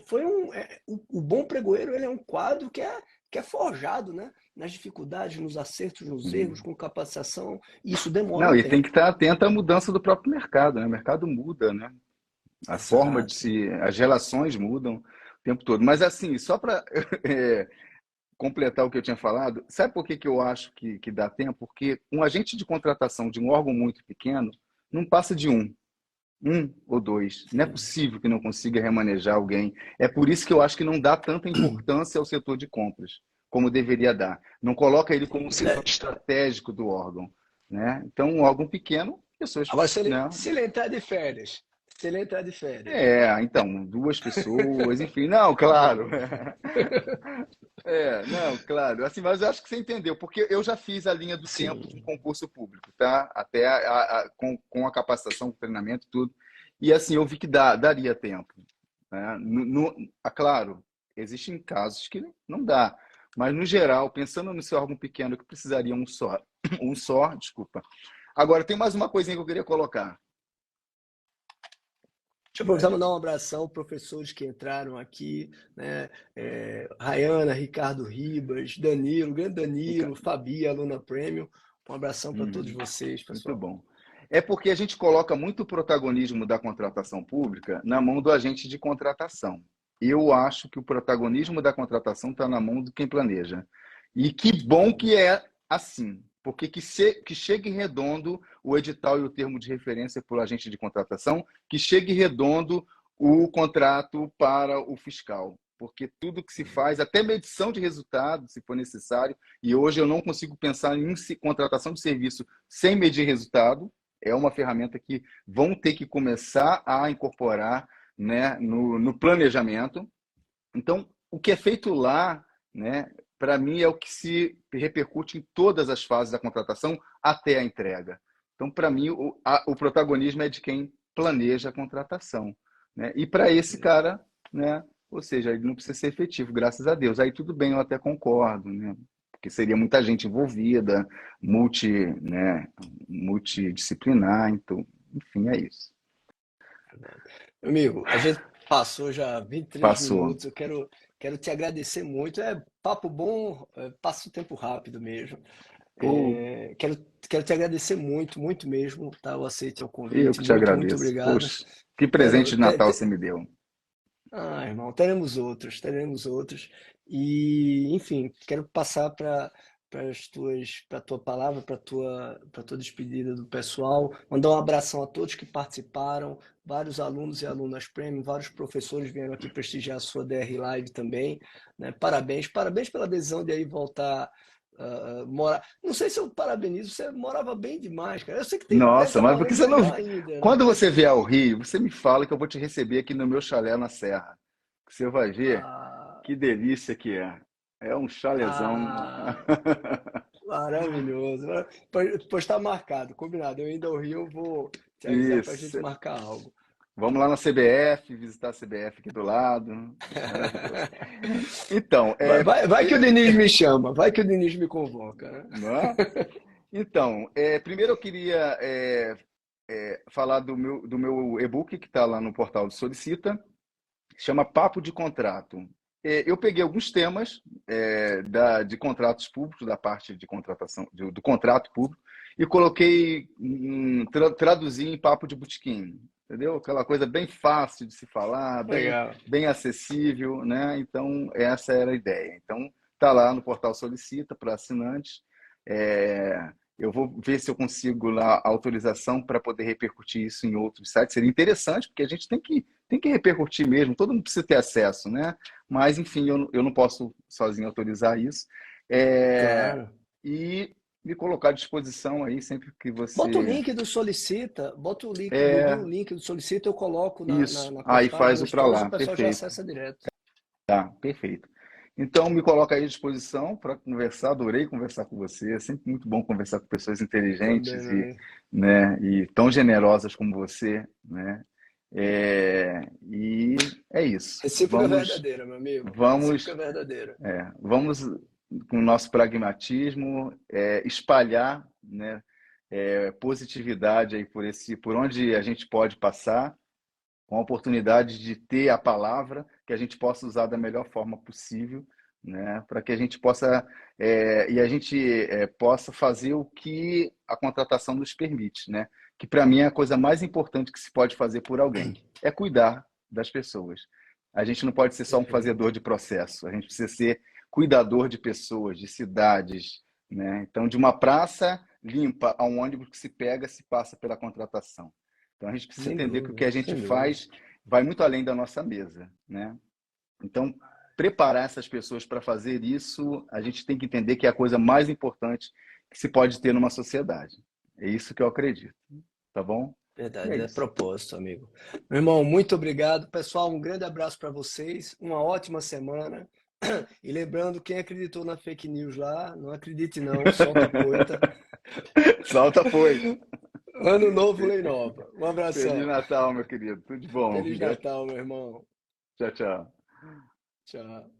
o bom pregoeiro, ele é um quadro que é forjado, né? Nas dificuldades, nos acertos, nos erros, Uhum. com capacitação, e isso demora Não, um e tem que tempo. estar atento à mudança do próprio mercado, né? O mercado muda, né? A forma de Exato. se. As relações mudam o tempo todo. Mas, assim, só para completar o que eu tinha falado, sabe por que eu acho que dá tempo? Porque um agente de contratação de um órgão muito pequeno não passa de um ou dois. Não é Sim. possível que não consiga remanejar alguém. É por isso que eu acho que não dá tanta importância ao setor de compras como deveria dar. Não coloca ele como um setor estratégico do órgão, né? Então, um órgão pequeno, pessoas, Agora, se ele, né? se ele entrar de férias, se ele entrar de férias. Então, duas pessoas, enfim, não, claro. Não, claro. Assim, mas eu acho que você entendeu, porque eu já fiz a linha do tempo de um Sim. concurso público, tá? Até com a capacitação, com o treinamento, tudo. E assim, eu vi que daria tempo, né? Claro, existem casos que não dá, mas no geral, pensando no seu órgão pequeno que precisaria um só, um só, desculpa. Agora, tem mais uma coisinha que eu queria colocar. Deixa eu aproveitar e mandar um abração, professores que entraram aqui, né? Rayana, Ricardo Ribas, Danilo, grande Danilo, Fabi, aluna Premium. Um abração para todos vocês, Muito pessoal. bom. É porque a gente coloca muito o protagonismo da contratação pública na mão do agente de contratação. Eu acho que o protagonismo da contratação está na mão de quem planeja. E que bom que é assim, porque que chegue redondo o edital e o termo de referência para o agente de contratação, que chegue redondo o contrato para o fiscal. Porque tudo que se faz, até medição de resultado, se for necessário, e hoje eu não consigo pensar em contratação de serviço sem medir resultado, é uma ferramenta que vão ter que começar a incorporar, né, no planejamento. Então, o que é feito lá, né, para mim, é o que se repercute em todas as fases da contratação até a entrega. Então, para mim, o protagonismo é de quem planeja a contratação, né? E para esse cara, né, ou seja, ele não precisa ser efetivo, graças a Deus. Aí tudo bem, eu até concordo, né? Porque seria muita gente envolvida, né, multidisciplinar, então, enfim, é isso. Amigo, a gente passou já 23 Passou. minutos. Eu quero te agradecer muito. É papo bom, passa o tempo rápido mesmo. Pô, Quero te agradecer muito, muito mesmo, tá? Eu aceito o eu convite. que te Muito, muito agradeço. obrigado. Poxa, que presente de Natal você me deu. Irmão, teremos outros, teremos outros. E, enfim, quero passar para tua palavra, para tua despedida do pessoal. Mandar um abração a todos que participaram, vários alunos e alunas Premium, vários professores vieram aqui prestigiar a sua DR Live também, né? Parabéns, parabéns pela decisão de aí voltar morar. Não sei se eu parabenizo, você morava bem demais, cara. Eu sei que deve Nossa, estar mas por que morando você não. melhor ainda, né? Quando você vier ao Rio, você me fala que eu vou te receber aqui no meu chalé na Serra. Você vai ver Ah, que delícia que é. É um chalézão. ah, maravilhoso. Pois está marcado, combinado. Eu ainda ao Rio, eu vou te avisar para a gente Isso. marcar algo. Vamos lá na CBF, visitar a CBF aqui do lado. Maravilhoso. Então, Vai que o Diniz me chama, vai que o Diniz me convoca, né? não é? Então, primeiro eu queria falar do meu e-book que está lá no portal do Solicita, chama Papo de Contrato. Eu peguei alguns temas de contratos públicos, da parte de contratação, do contrato público, e coloquei, traduzi em papo de botequim, entendeu? Aquela coisa bem fácil de se falar, bem, Legal. bem acessível, né? Então, essa era a ideia. Então, tá lá no portal Solicita para assinantes. Eu vou ver se eu consigo lá a autorização para poder repercutir isso em outros sites. Seria interessante, porque a gente tem que repercutir mesmo, todo mundo precisa ter acesso, né? Mas, enfim, eu não posso sozinho autorizar isso. Claro. E me colocar à disposição aí sempre que Bota o você. link do Solicita, bota o link, É, envia o link do Solicita, eu coloco isso. na Aí postagem faz no o para Stories, o lá. pessoal já Perfeito. acessa direto. Tá, perfeito. Então, me coloca aí à disposição para conversar. Adorei conversar com você. É sempre muito bom conversar com pessoas Também, inteligentes meu e, amigo. né, e tão generosas como você, né? E é isso. Recíproca verdadeira, meu amigo. Recíproca Vamos, verdadeira. vamos com o nosso pragmatismo, espalhar, né, positividade aí por onde a gente pode passar, com a oportunidade de ter a palavra que a gente possa usar da melhor forma possível, né, para que a gente possa possa fazer o que a contratação nos permite, né? Que para mim é a coisa mais importante que se pode fazer por alguém, é cuidar das pessoas. A gente não pode ser só um Perfeito. fazedor de processo, a gente precisa ser cuidador de pessoas, de cidades, né? Então, de uma praça limpa a um ônibus que se pega, se passa pela contratação. Então, a gente precisa Sem entender que o que dúvida, a gente sem dúvida. faz vai muito além da nossa mesa, né? Então, preparar essas pessoas para fazer isso, a gente tem que entender que é a coisa mais importante que se pode ter numa sociedade. É isso que eu acredito, tá bom? E é Verdade, é isso. propósito, amigo. Meu irmão, muito obrigado. Pessoal, um grande abraço para vocês. Uma ótima semana. E lembrando, quem acreditou na fake news lá, não acredite não, solta a poita. Solta foi. Ano novo, lei nova. Um Feliz abração. Natal, meu querido. Tudo de bom. Feliz Natal, meu irmão. Tchau, tchau. Tchau.